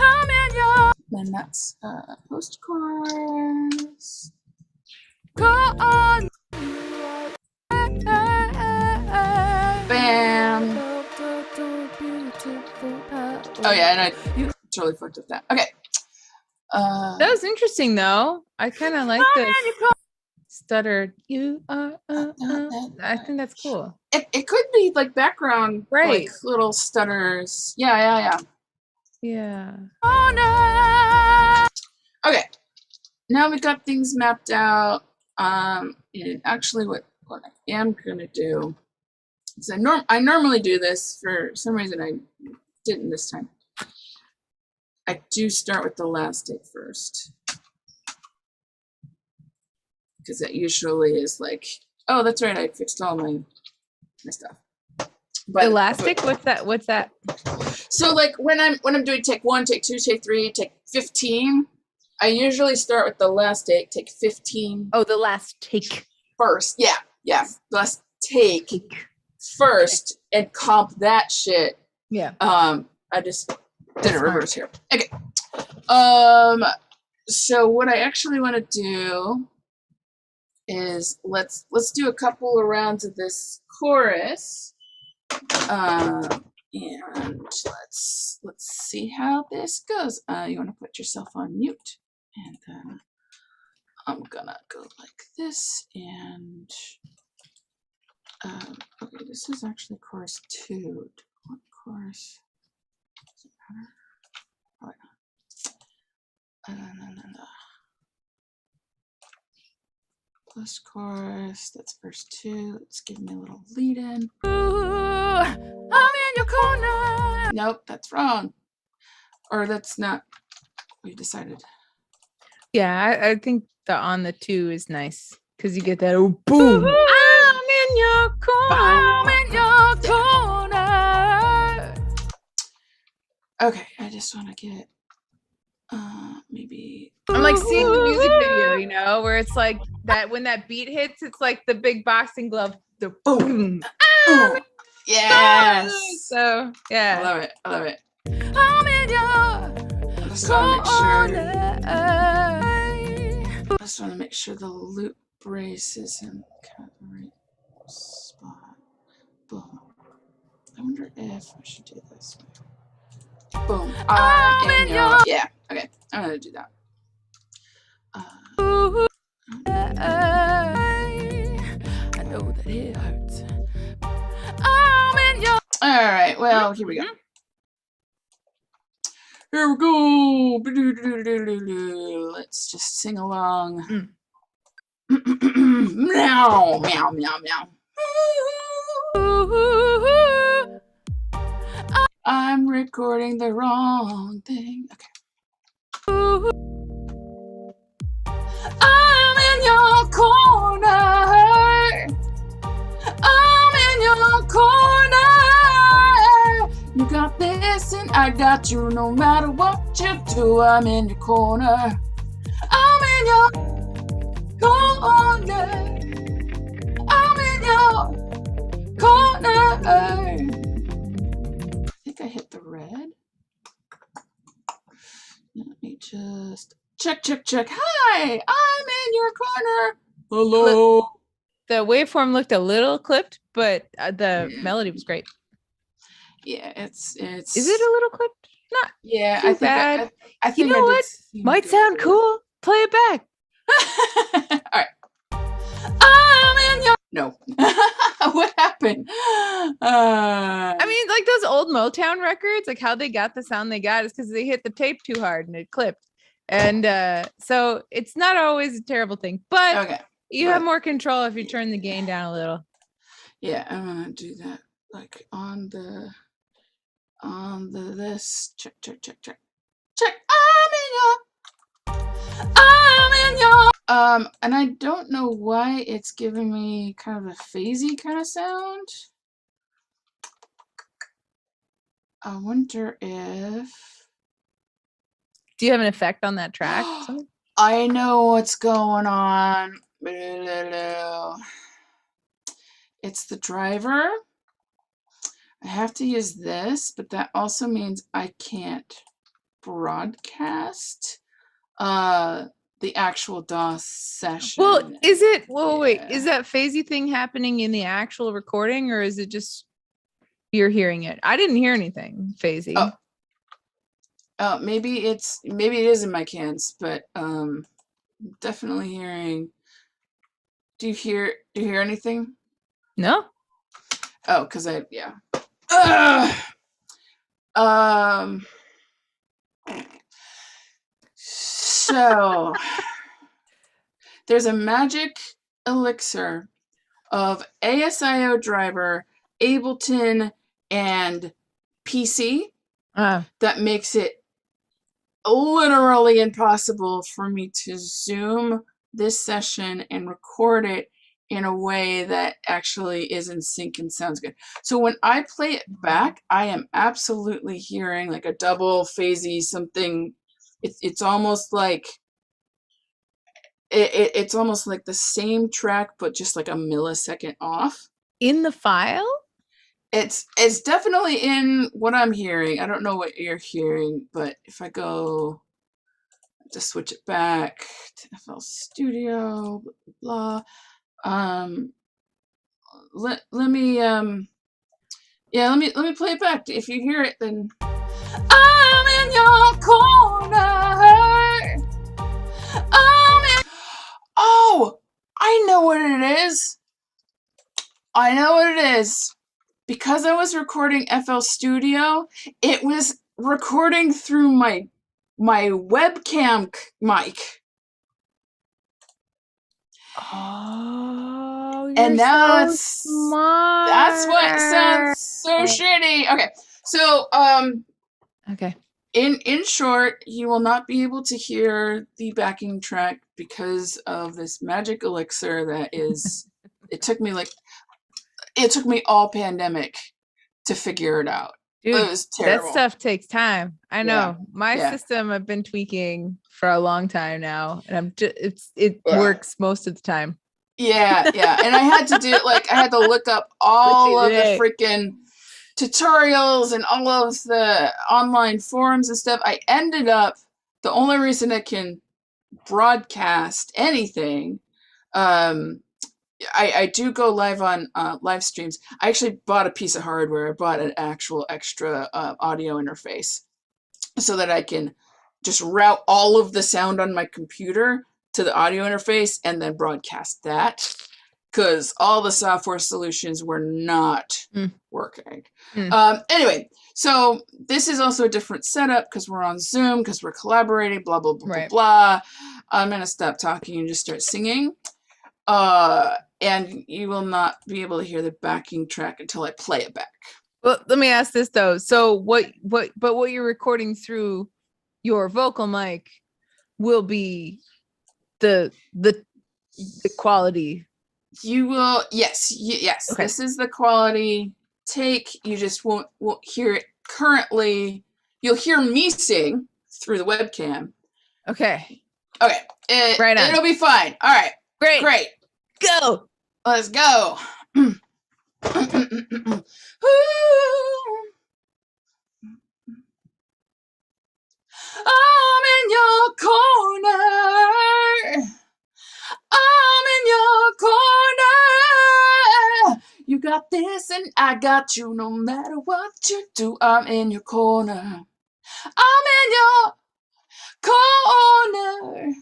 I'm in your. Then that's post chorus. Go on. Bam. Oh yeah, and I totally fucked up that. Okay. That was interesting though. I kind of like this stuttered. You are. I think that's cool. It could be like background, Right. Like little stutters. Yeah. Yeah. Oh no. Okay. Now we got things mapped out. And actually, what I am gonna do is I normally do this. For some reason, I didn't this time. I do start with the last date first, because that usually is like, oh, that's right, I fixed all my stuff. But Elastic? What's that? So like when I'm doing take 1, take 2, take 3, take 15, I usually start with the last take 15 Oh, the last take. first. Yeah. Last take first and comp that shit. Yeah. I just did a reverse here. Okay. So what I actually want to do is let's do a couple of rounds of this chorus. And let's see how this goes. You want to put yourself on mute, and then I'm gonna go like this, and okay, this is actually chorus 2. What chorus? Does it matter? Oh, no. Plus chorus. That's verse 2. Let's give me a little lead in. Ooh, I'm in your corner. Nope, that's wrong. Or that's not. We decided. Yeah, I think the on the 2 is nice because you get that boom. I'm in your corner. I'm in your corner. Okay, I just want to get maybe. I'm like seeing the music video, you know, where it's like that when that beat hits, it's like the big boxing glove, the boom. Ooh, yes. So yeah. I love it. I'm in your I just want corner. to make sure the loop brace is in kind of the right spot. Boom. I wonder if I should do this way. Boom. I'm in your. Yeah. Okay. I'm gonna do that. I know that it hurts. I'm in your. All right. Well, here we go. Here we go. Let's just sing along. Meow, meow, meow, meow. I'm recording the wrong thing. Okay. I'm in your corner. I'm in your corner. You got this and I got you no matter what you do. I'm in your corner. I'm in your corner. I'm in your corner. I think I hit the red. Let me just check. Hi, I'm in your corner. hello. The waveform looked a little clipped, but the Yeah. melody was great. Yeah, it's. Is it a little clipped? Not Yeah, too bad. I You think know I did what? seem Might to sound do cool. Play it back. it. All right. I'm in your. No. What happened? I mean, like those old Motown records, like how they got the sound they got is because they hit the tape too hard and it clipped. And so it's not always a terrible thing, but okay. you have more control if you turn the gain down a little. Yeah, I'm gonna do that. Like on the this. Check. I'm in your. And I don't know why it's giving me kind of a phasey kind of sound. I wonder if. Do you have an effect on that track? or something? I know what's going on. It's the driver. I have to use this, but that also means I can't broadcast the actual DOS session. Well, is it? Well, wait. Yeah. Is that phasey thing happening in the actual recording, or is it just you're hearing it? I didn't hear anything phasey. Maybe it is in my cans, but definitely hearing. Do you hear anything? No. Oh, because yeah. Ugh! So there's a magic elixir of ASIO driver, Ableton, and PC that makes it literally impossible for me to zoom this session and record it in a way that actually is in sync and sounds good. So when I play it back, I am absolutely hearing like a double phasey something. It's almost like it's almost like the same track but just like a millisecond off. In the file? It's definitely in what I'm hearing. I don't know what you're hearing, but if I go to switch it back to FL Studio, blah, blah, blah. Let me let me play it back. If you hear it, then I'm in your corner. Oh, I know what it is. Because I was recording FL Studio, it was recording through my webcam mic. Oh, And now so smart. that's what sounds so shitty. Okay, so okay. In short, you will not be able to hear the backing track because of this magic elixir that is. It took me all pandemic to figure it out. Dude, it was terrible. That stuff takes time. I know. My Yeah. system I've been tweaking for a long time now, and I'm just it works most of the time. Yeah, and I had to do I had to look up all of the freaking tutorials and all of the online forums and stuff. I ended up the only reason I can broadcast anything, I do go live on live streams. I actually bought a piece of hardware. I bought an actual extra audio interface so that I can just route all of the sound on my computer to the audio interface and then broadcast that, because all the software solutions were not working. Anyway, so this is also a different setup because we're on Zoom, because we're collaborating, blah, blah, blah, blah, blah. I'm going to stop talking and just start singing. And you will not be able to hear the backing track until I play it back. Well, let me ask this though. So what you're recording through your vocal mic will be the quality. You will, yes. Okay. This is the quality take. You just won't hear it currently. You'll hear me sing through the webcam. Okay. Right on. It'll be fine. All right. Great. Go. Let's go. I'm in your corner. I'm in your corner. You got this and I got you no matter what you do. I'm in your corner. I'm in your corner.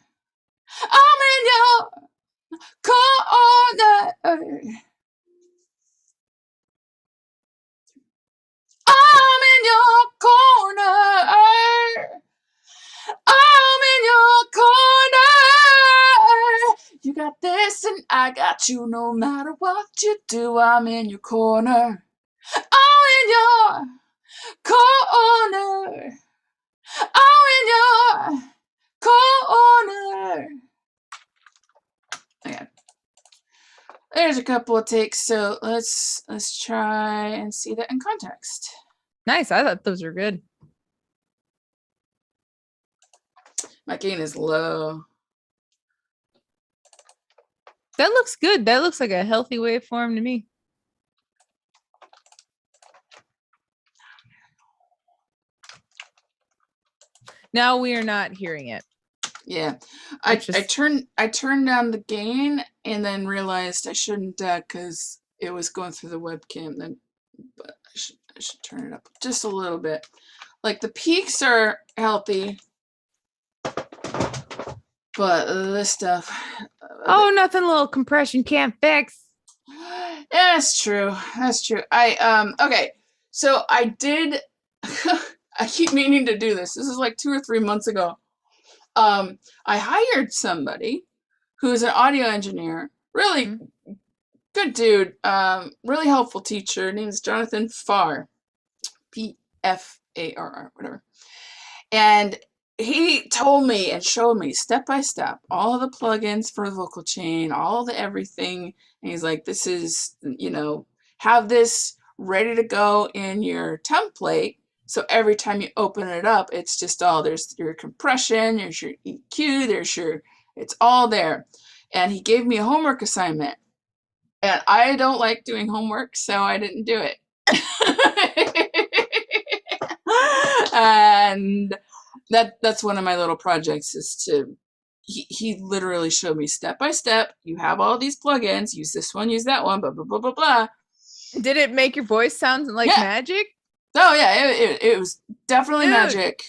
I'm in your corner. I'm in your corner. I'm in your corner. You got this and I got you no matter what you do. I'm in your corner. I'm in your corner. I'm in your corner. Okay. There's a couple of takes, so let's try and see that in context. Nice. I thought those were good. My gain is low. That looks good. That looks like a healthy waveform to me. Now we are not hearing it. Yeah, I Just- turned down the gain and then realized I shouldn't because it was going through the webcam. Then, but I should turn it up just a little bit. Like the peaks are healthy, but this stuff. Oh, nothing a little compression can't fix. Yeah, that's true. That's true. Okay. So I did. I keep meaning to do this. This is like 2 or 3 months ago. I hired somebody who's an audio engineer, really good dude, really helpful teacher. Name's Jonathan Farr, Pfarr, whatever. And he told me and showed me step by step all the plugins for the vocal chain, all the everything. And he's like, this is, have this ready to go in your template. So every time you open it up, it's just there's your compression, there's your EQ, it's all there. And he gave me a homework assignment. And I don't like doing homework, so I didn't do it. And that's one of my little projects is he literally showed me step by step, you have all these plugins, use this one, use that one, blah, blah, blah, blah, blah. Did it make your voice sound like magic? Oh yeah, it was definitely magic.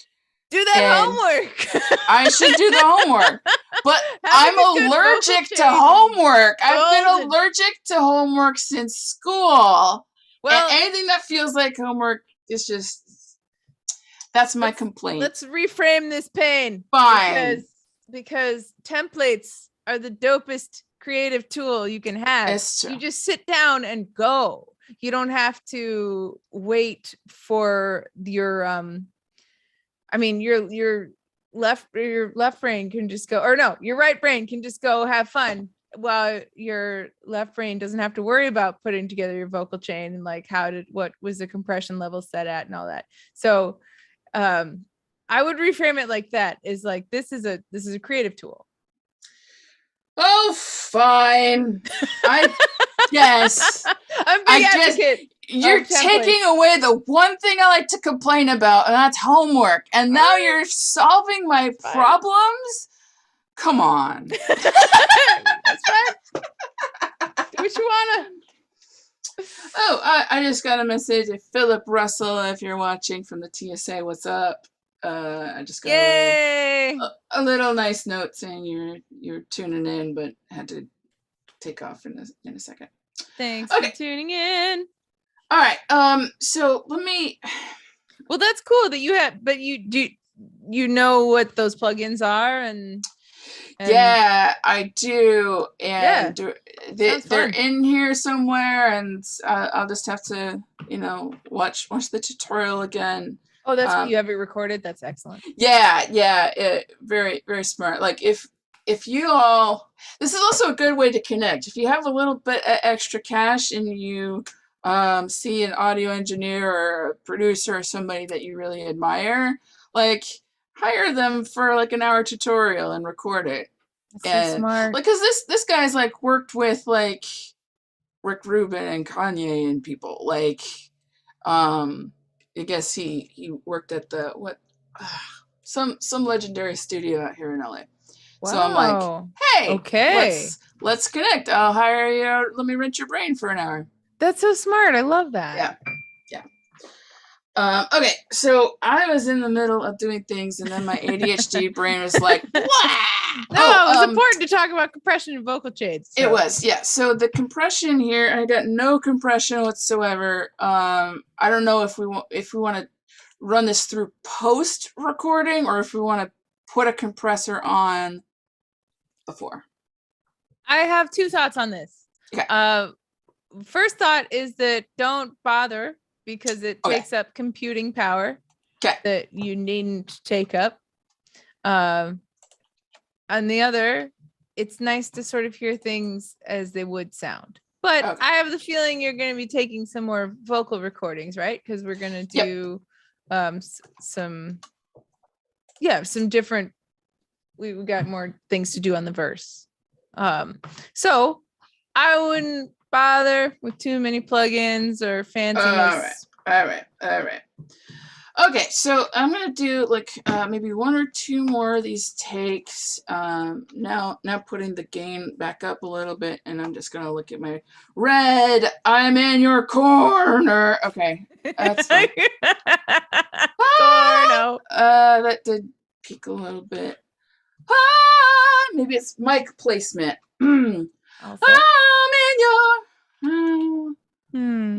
Do that homework. I should do the homework, but I'm allergic to homework. I've been allergic to homework since school. Well, and anything that feels like homework is just, that's my complaint. Let's reframe this pain. Fine. Because templates are the dopest creative tool you can have. It's true. You just sit down and go. You don't have to wait for your your left brain can just go, or no, your right brain can just go have fun, while your left brain doesn't have to worry about putting together your vocal chain and like what was the compression level set at and all that. So I would reframe it like that, is like this is a creative tool. Oh, fine. I guess. I'm a big advocate. You're taking away the one thing I like to complain about, and that's homework. And now you're solving my problems? Come on. That's fine. Do what you wanna. Oh, I just got a message. Philip Russell, if you're watching from the TSA, what's up? I just got a little nice note saying you're tuning in, but had to take off in a second. Thanks for tuning in. All right. So let me. Well, that's cool that you have, but you know what those plugins are, and yeah, I do, and they're fun. in here somewhere, and I'll just have to watch the tutorial again. Oh, that's you have it recorded. That's excellent. Yeah, very, very smart. Like if you all, this is also a good way to connect. If you have a little bit of extra cash and you see an audio engineer or a producer or somebody that you really admire, like hire them for like an hour tutorial and record it. That's so smart. Because this guy's like worked with like Rick Rubin and Kanye and people like I guess he worked at some legendary studio out here in LA. So I'm like, Wow. hey, Okay. let's connect. I'll hire you. Let me rent your brain for an hour. That's so smart. I love that. Yeah. Okay, so I was in the middle of doing things, and then my ADHD brain was like, "Blah!" No, it was important to talk about compression and vocal shades. It was, yeah. So the compression here, I got no compression whatsoever. I don't know if we want to run this through post recording or if we want to put a compressor on before. I have two thoughts on this. Okay. First thought is that don't bother because it takes up computing power that you needn't take up. On the other, it's nice to sort of hear things as they would sound. But I have the feeling you're going to be taking some more vocal recordings, right? Because we're going to do some different. We got more things to do on the verse. So I wouldn't bother with too many plugins or fanciness. All right. Okay, so I'm gonna do like maybe one or two more of these takes. Now putting the gain back up a little bit, and I'm just gonna look at my red. I'm in your corner. Okay, that's fine. That did peak a little bit. Maybe it's mic placement. I'm in your.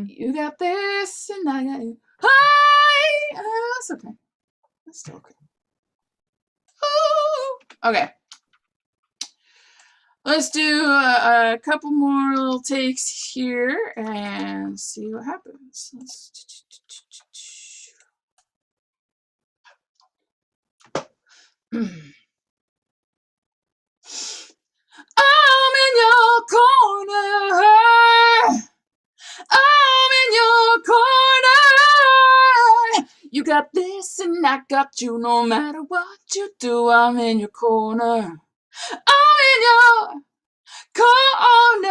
You got this, and I got you. That's okay. That's still okay. Ooh. Okay. Let's do a couple more little takes here and see what happens. I'm in your corner. I'm in your corner. You got this and I got you. No matter what you do, I'm in your corner. I'm in your corner. I'm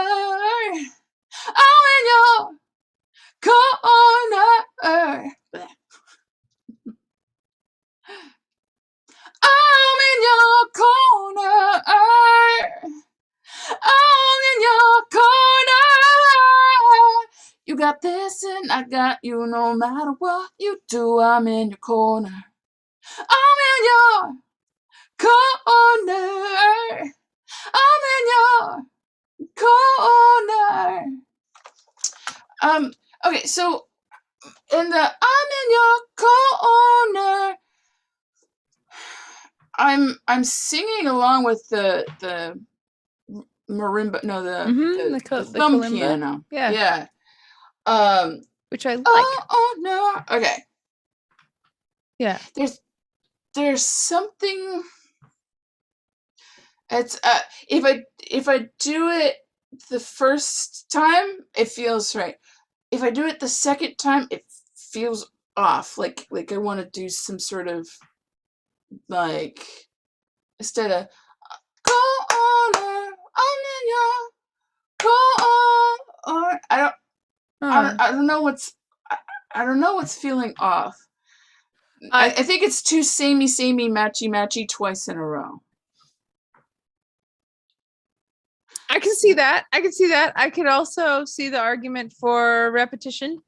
in your corner. I'm in your corner. I'm in your corner. You got this and I got you. No matter what you do, I'm in your corner. I'm in your corner. I'm in your corner. Okay, so in the I'm in your corner, I'm singing along with the marimba, no, the thumb kalimba? piano. Yeah. Which I like. Oh no. Okay. Yeah. There's something. It's if I do it the first time, it feels right. If I do it the second time, it feels off. Like I want to do some sort of like instead of go on, I'm in your go on. I don't know what's feeling off. I think it's too samey, matchy twice in a row. I can see that. I could also see the argument for repetition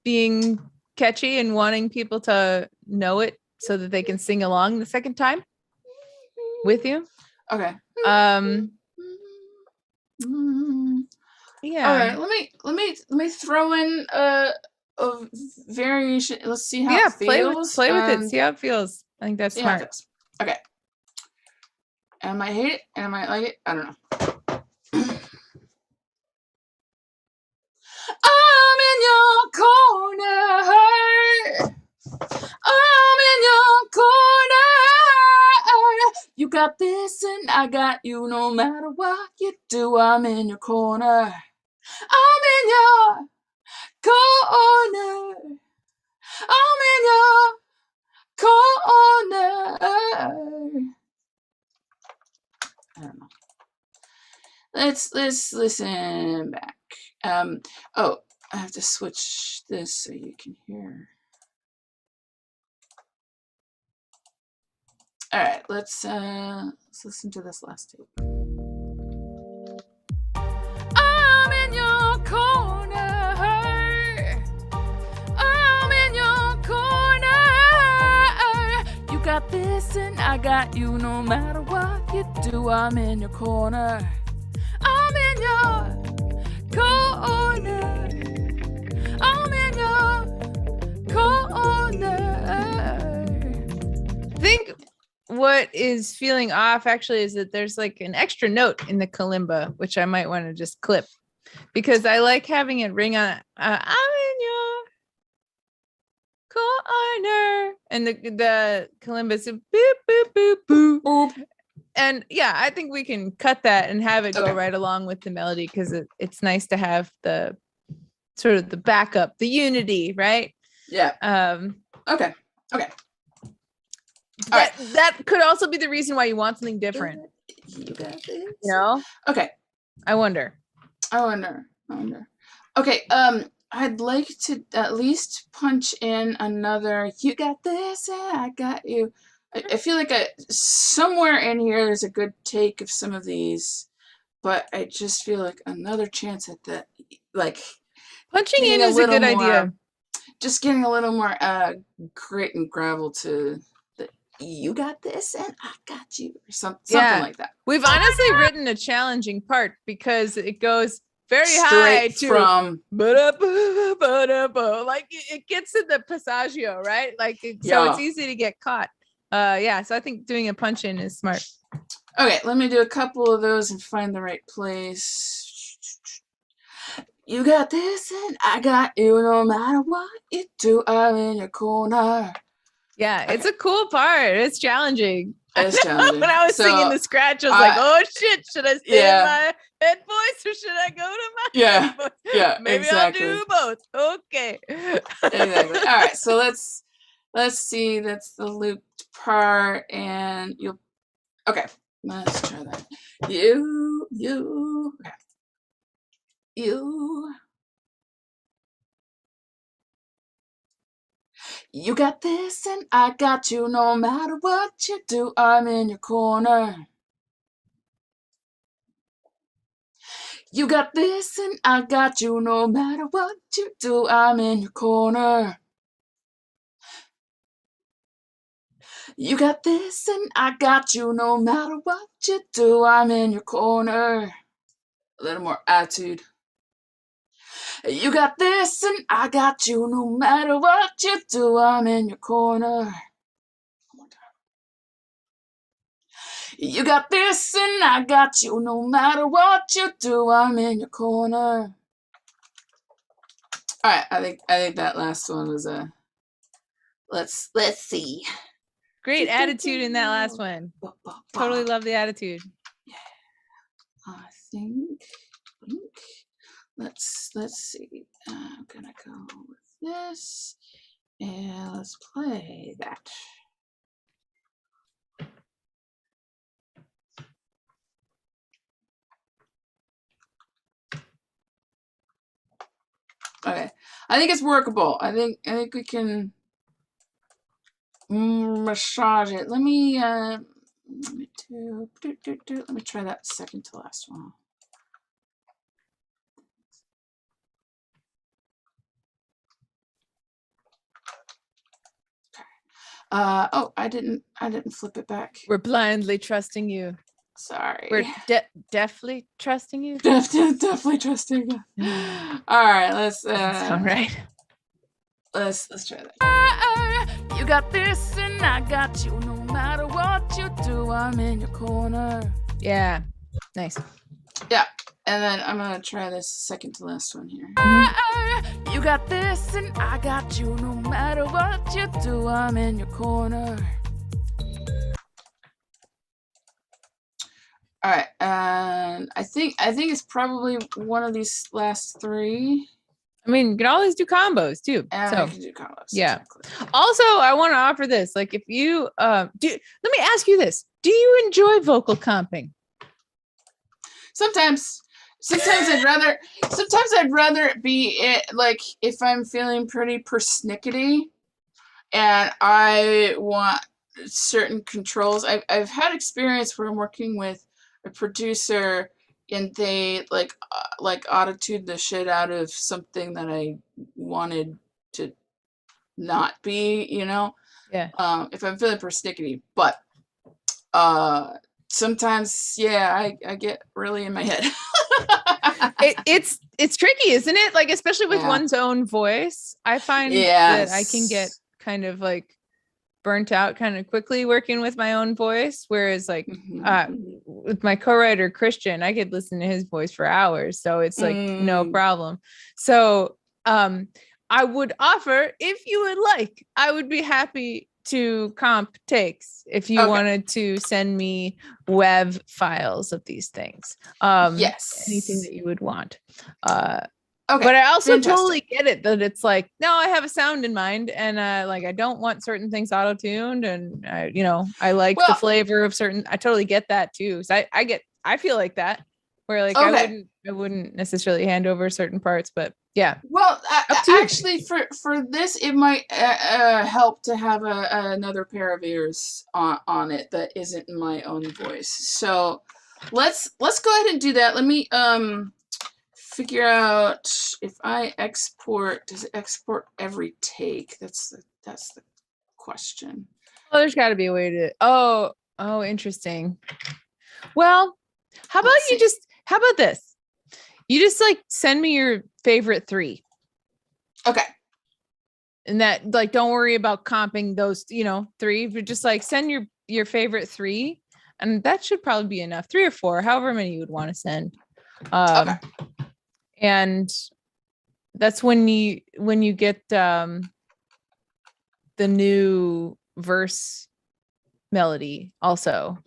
being catchy and wanting people to know it so that they can sing along the second time with you. Okay. Yeah. All right. Let me throw in a variation. Let's see how it feels. Play with it. See how it feels. I think that's smart. Okay. And I might hate it, and I might like it. I don't know. I'm in your corner. I'm in your corner. You got this and I got you. No matter what you do, I'm in your corner. I'm in your corner. I'm in your corner. I don't know. Let's listen back. Oh, I have to switch this so you can hear. All right, let's listen to this last tape. I'm in your corner. I'm in your corner. You got this and I got you. No matter what you do, I'm in your corner. I'm in your corner. I'm in your corner. I think what is feeling off actually is that there's like an extra note in the kalimba, which I might want to just clip because I like having it ring on. I'm in your corner, and the kalimba is boop boop boop boop. Boop. And yeah, I think we can cut that and have it go Okay. right along with the melody because it's nice to have the sort of the backup, the unity, right? Yeah. Okay. That could also be the reason why you want something different. You got this. You know, Okay. I wonder. I wonder. Okay. I'd like to at least punch in another. You got this, and I got you. I feel like somewhere in here there's a good take of some of these, but I just feel like another chance at that, like Punching in getting a is a good little more- idea. just getting a little more grit and gravel to the you got this and I got you, or something Yeah. like that. We've honestly written a challenging part because it goes very high Straight to from ba-da-ba, ba-da-ba. Like it gets in the passaggio, right? Like so it's Yeah. easy to get caught. Yeah, so I think doing a punch in is smart. Okay, let me do a couple of those and find the right place. You got this and I got you. No matter what you do, I'm in your corner. Yeah, it's a cool part. It's challenging. It's challenging. When I was So, singing the scratch, I was like, oh shit, should I stay yeah. in my head voice or should I go to my Yeah, head voice? yeah, Maybe exactly. I'll do both. Okay. Exactly. All right, so let's see. That's the looped part, and you'll. Okay, let's try that. You. Okay. You got this and I got you. No matter what you do, I'm in your corner. You got this and I got you. No matter what you do, I'm in your corner. You got this and I got you. No matter what you do, I'm in your corner. A little more attitude. You got this and I got you. No matter what you do, I'm in your corner. One more time. You got this and I got you. No matter what you do, I'm in your corner. All right, I think that last one was a. Let's see. Great attitude in that last one. Totally love the attitude. I think. Let's see. I'm gonna go with this, and let's play that. Okay, I think it's workable. I think we can massage it. Let me try that second to last one. Oh, I didn't flip it back. We're blindly trusting you. Sorry. We're deftly trusting you. Definitely trusting you. All right, let's All right. let's try that. You got this and I got you. No matter what you do, I'm in your corner. Yeah. Nice. And then I'm gonna try this second to last one here. You got this and I got you. No matter what you do, I'm in your corner. All right, and I think it's probably one of these last three. I mean, you can always do combos too. And So I can do combos. yeah. Exactly. also I want to offer this. Like if you let me ask you this. Do you enjoy vocal comping? Sometimes I'd rather it be it, like if I'm feeling pretty persnickety and I want certain controls. I've had experience where I'm working with a producer and they like auto-tuned the shit out of something that I wanted to not be, Yeah. if I'm feeling persnickety. But sometimes, yeah, I get really in my head. It's tricky, isn't it? Like, especially with Yeah. one's own voice. I find that I can get Yes. kind of like burnt out kind of quickly working with my own voice. Whereas like Mhm. with my co-writer Christian, I could listen to his voice for hours. So it's like no Mm. problem. So I would offer, if you would like, I would be happy to comp takes if you Okay. wanted to send me WAV files of these things. Yes. Anything that you would want. Okay. But I also fantastic. totally get it that it's like, no, I have a sound in mind, and like I don't want certain things auto-tuned, and I like the Well- flavor of certain. I totally get that too. So I feel like that, where like Okay. I wouldn't necessarily hand over certain parts, but yeah. Well, Up to you. actually, for this, it might help to have another pair of ears on it that isn't my own voice. So let's go ahead and do that. Let me figure out if I export. Does it export every take? That's the question. Well, there's got to be a way to. Oh, interesting. Well, how about Let's you see. just? How about this? You just like send me your favorite 3. Okay. And that, like, don't worry about comping those 3, but just like send your favorite 3, and that should probably be enough. 3 or 4, however many you would want to send. Okay. And that's when you get the new verse melody also.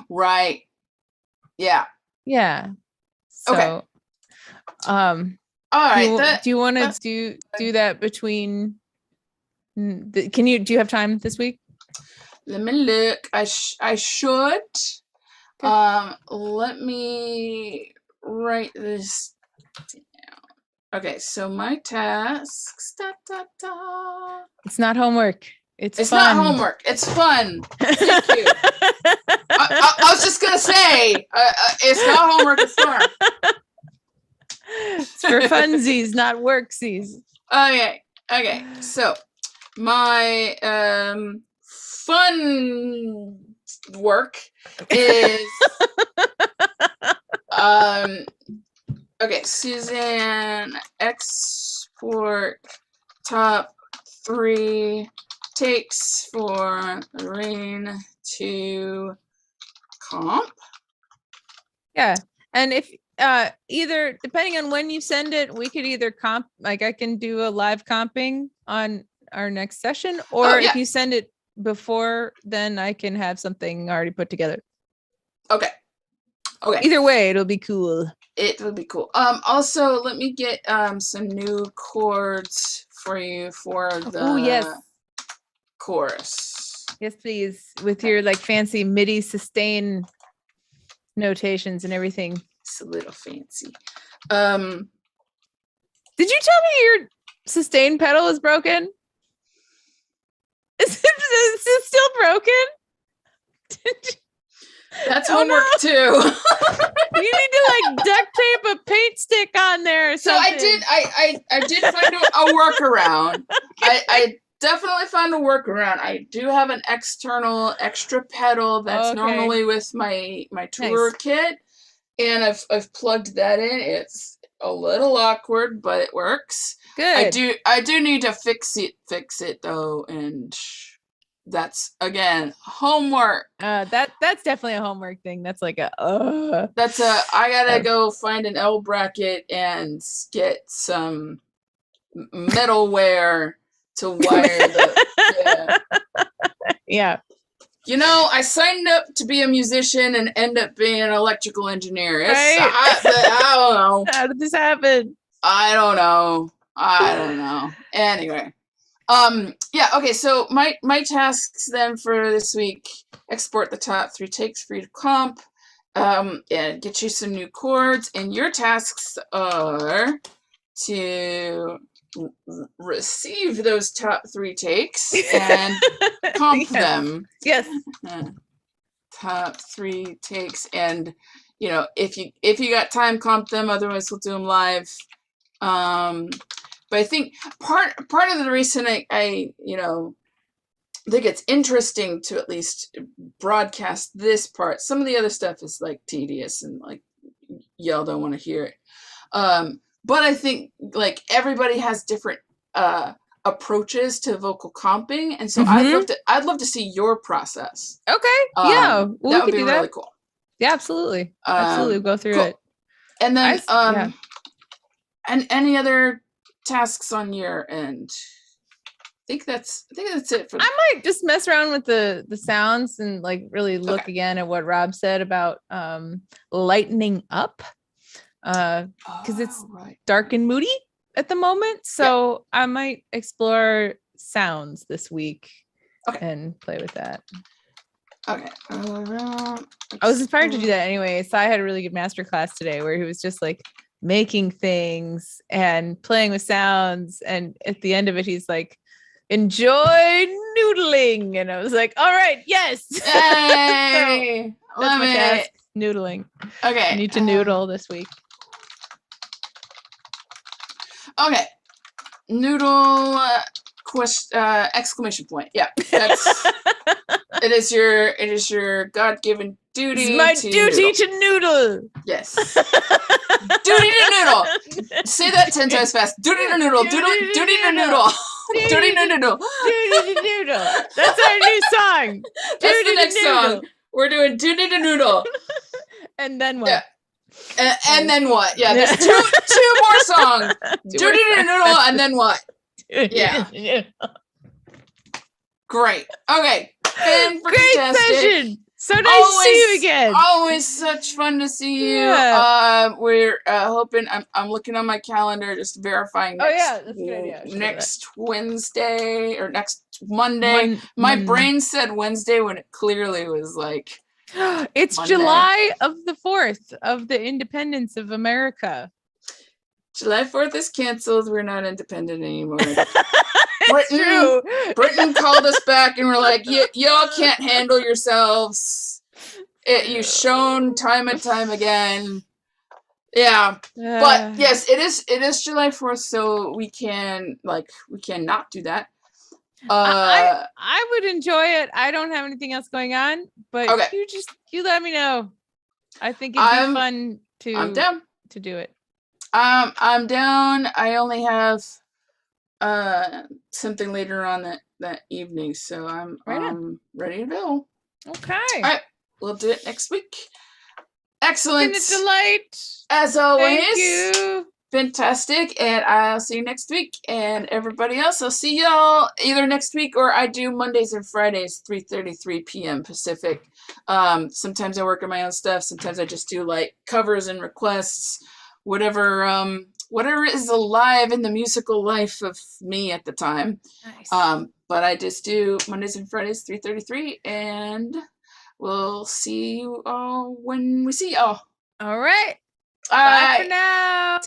Right. Yeah. Yeah. So Okay. All do right. you want to that's- do that between do you have time this week? Let me look. I should. Okay. Let me write this down. Okay, so my tasks. It's not homework. It's not fun. homework. It's fun. Thank you. I was just gonna say, it's not homework. It's fun. It's for funsies, not worksies. Okay. So my fun work is okay, Suzanne, export top 3 takes for Lorraine to comp. Yeah. And if either depending on when you send it, we could either comp, like I can do a live comping on our next session, or yeah. if you send it before, then I can have something already put together. Okay. Either way, it'll be cool. It will be cool. Also, let me get some new chords for you for the yes. chorus. Yes, please. With your like fancy MIDI sustain notations and everything. It's a little fancy. Did you tell me your sustain pedal is broken? Is it still broken? That's Oh, homework too. You need to like duct tape a paint stick on there or So something. I did find a workaround. I definitely found a workaround. I do have an external extra pedal that's Okay. normally with my tour kit, and I've plugged that in. It's a little awkward, but it works. Good. I do need to fix it though, and that's again homework. That's definitely a homework thing. That's like a That's I gotta go find an L bracket and get some metalware to wire the. Yeah. I signed up to be a musician and end up being an electrical engineer. Right. I don't know. How did this happen? I don't know. Anyway. Yeah, okay, so my tasks then for this week: export the top 3 takes for you to comp, and get you some new chords, and your tasks are to receive those top 3 takes and comp Yes. them. Yes. Top 3 takes, and if you got time, comp them. Otherwise, we'll do them live. But I think part of the reason I think it's interesting to at least broadcast this part. Some of the other stuff is like tedious and like y'all don't want to hear it. But I think like everybody has different approaches to vocal comping, and so I'd love to see your process. Okay. Yeah. Well, that would be do really that. cool. Yeah, absolutely. Absolutely. Go through cool. it. And then yeah. and any other tasks on your end? I think that's it for. I might just mess around with the sounds and like really look again at what Rob said about lightening up, because it's dark and moody at the moment. So I might explore sounds this week and play with that. Okay. I was inspired to do that anyway. So I had a really good master class today where he was just like making things and playing with sounds, and at the end of it he's like, enjoy noodling, and I was like, all right, yes. Hey, so that's my task, noodling. Okay, I need to noodle this week. Okay, noodle exclamation point. Yeah, that's it is your God-given duty. It's my duty to noodle. Yes. Duty to noodle. Say that 10 times fast. Duty to noodle. Duty to noodle. Duty to noodle. Duty to noodle. That's our new song. That's the next song. We're doing duty to noodle. And then what? Yeah. And then what? Yeah, there's two more songs. Duty to noodle, and then what? Yeah. Great. Okay. Great session. So nice to see you again. Always such fun to see you. Yeah. We're hoping. I'm looking on my calendar, just verifying. That's a good idea. Next Wednesday or next Monday. My brain said Wednesday when it clearly was like. It's Monday. July of the 4th of the independence of America. July 4th is canceled. We're not independent anymore. Britain called us back and we're like, y'all can't handle yourselves. You've shown time and time again. Yeah. But yes, it is July 4th, so we can not do that. I would enjoy it. I don't have anything else going on, but you let me know. I think it'd be fun I'm down to do it. I'm down. I only have something later on that evening, so I'm ready to go. Okay. All right, we'll do it next week. Excellent. It's been a delight. As always. Thank you. Fantastic, and I'll see you next week. And everybody else, I'll see y'all either next week or I do Mondays and Fridays, 3:33 p.m. Pacific. Sometimes I work on my own stuff. Sometimes I just do like covers and requests, whatever is alive in the musical life of me at the time. Nice. But I just do Mondays and Fridays, 3:33, and we'll see you all when we see y'all. All right. All Bye right. for now.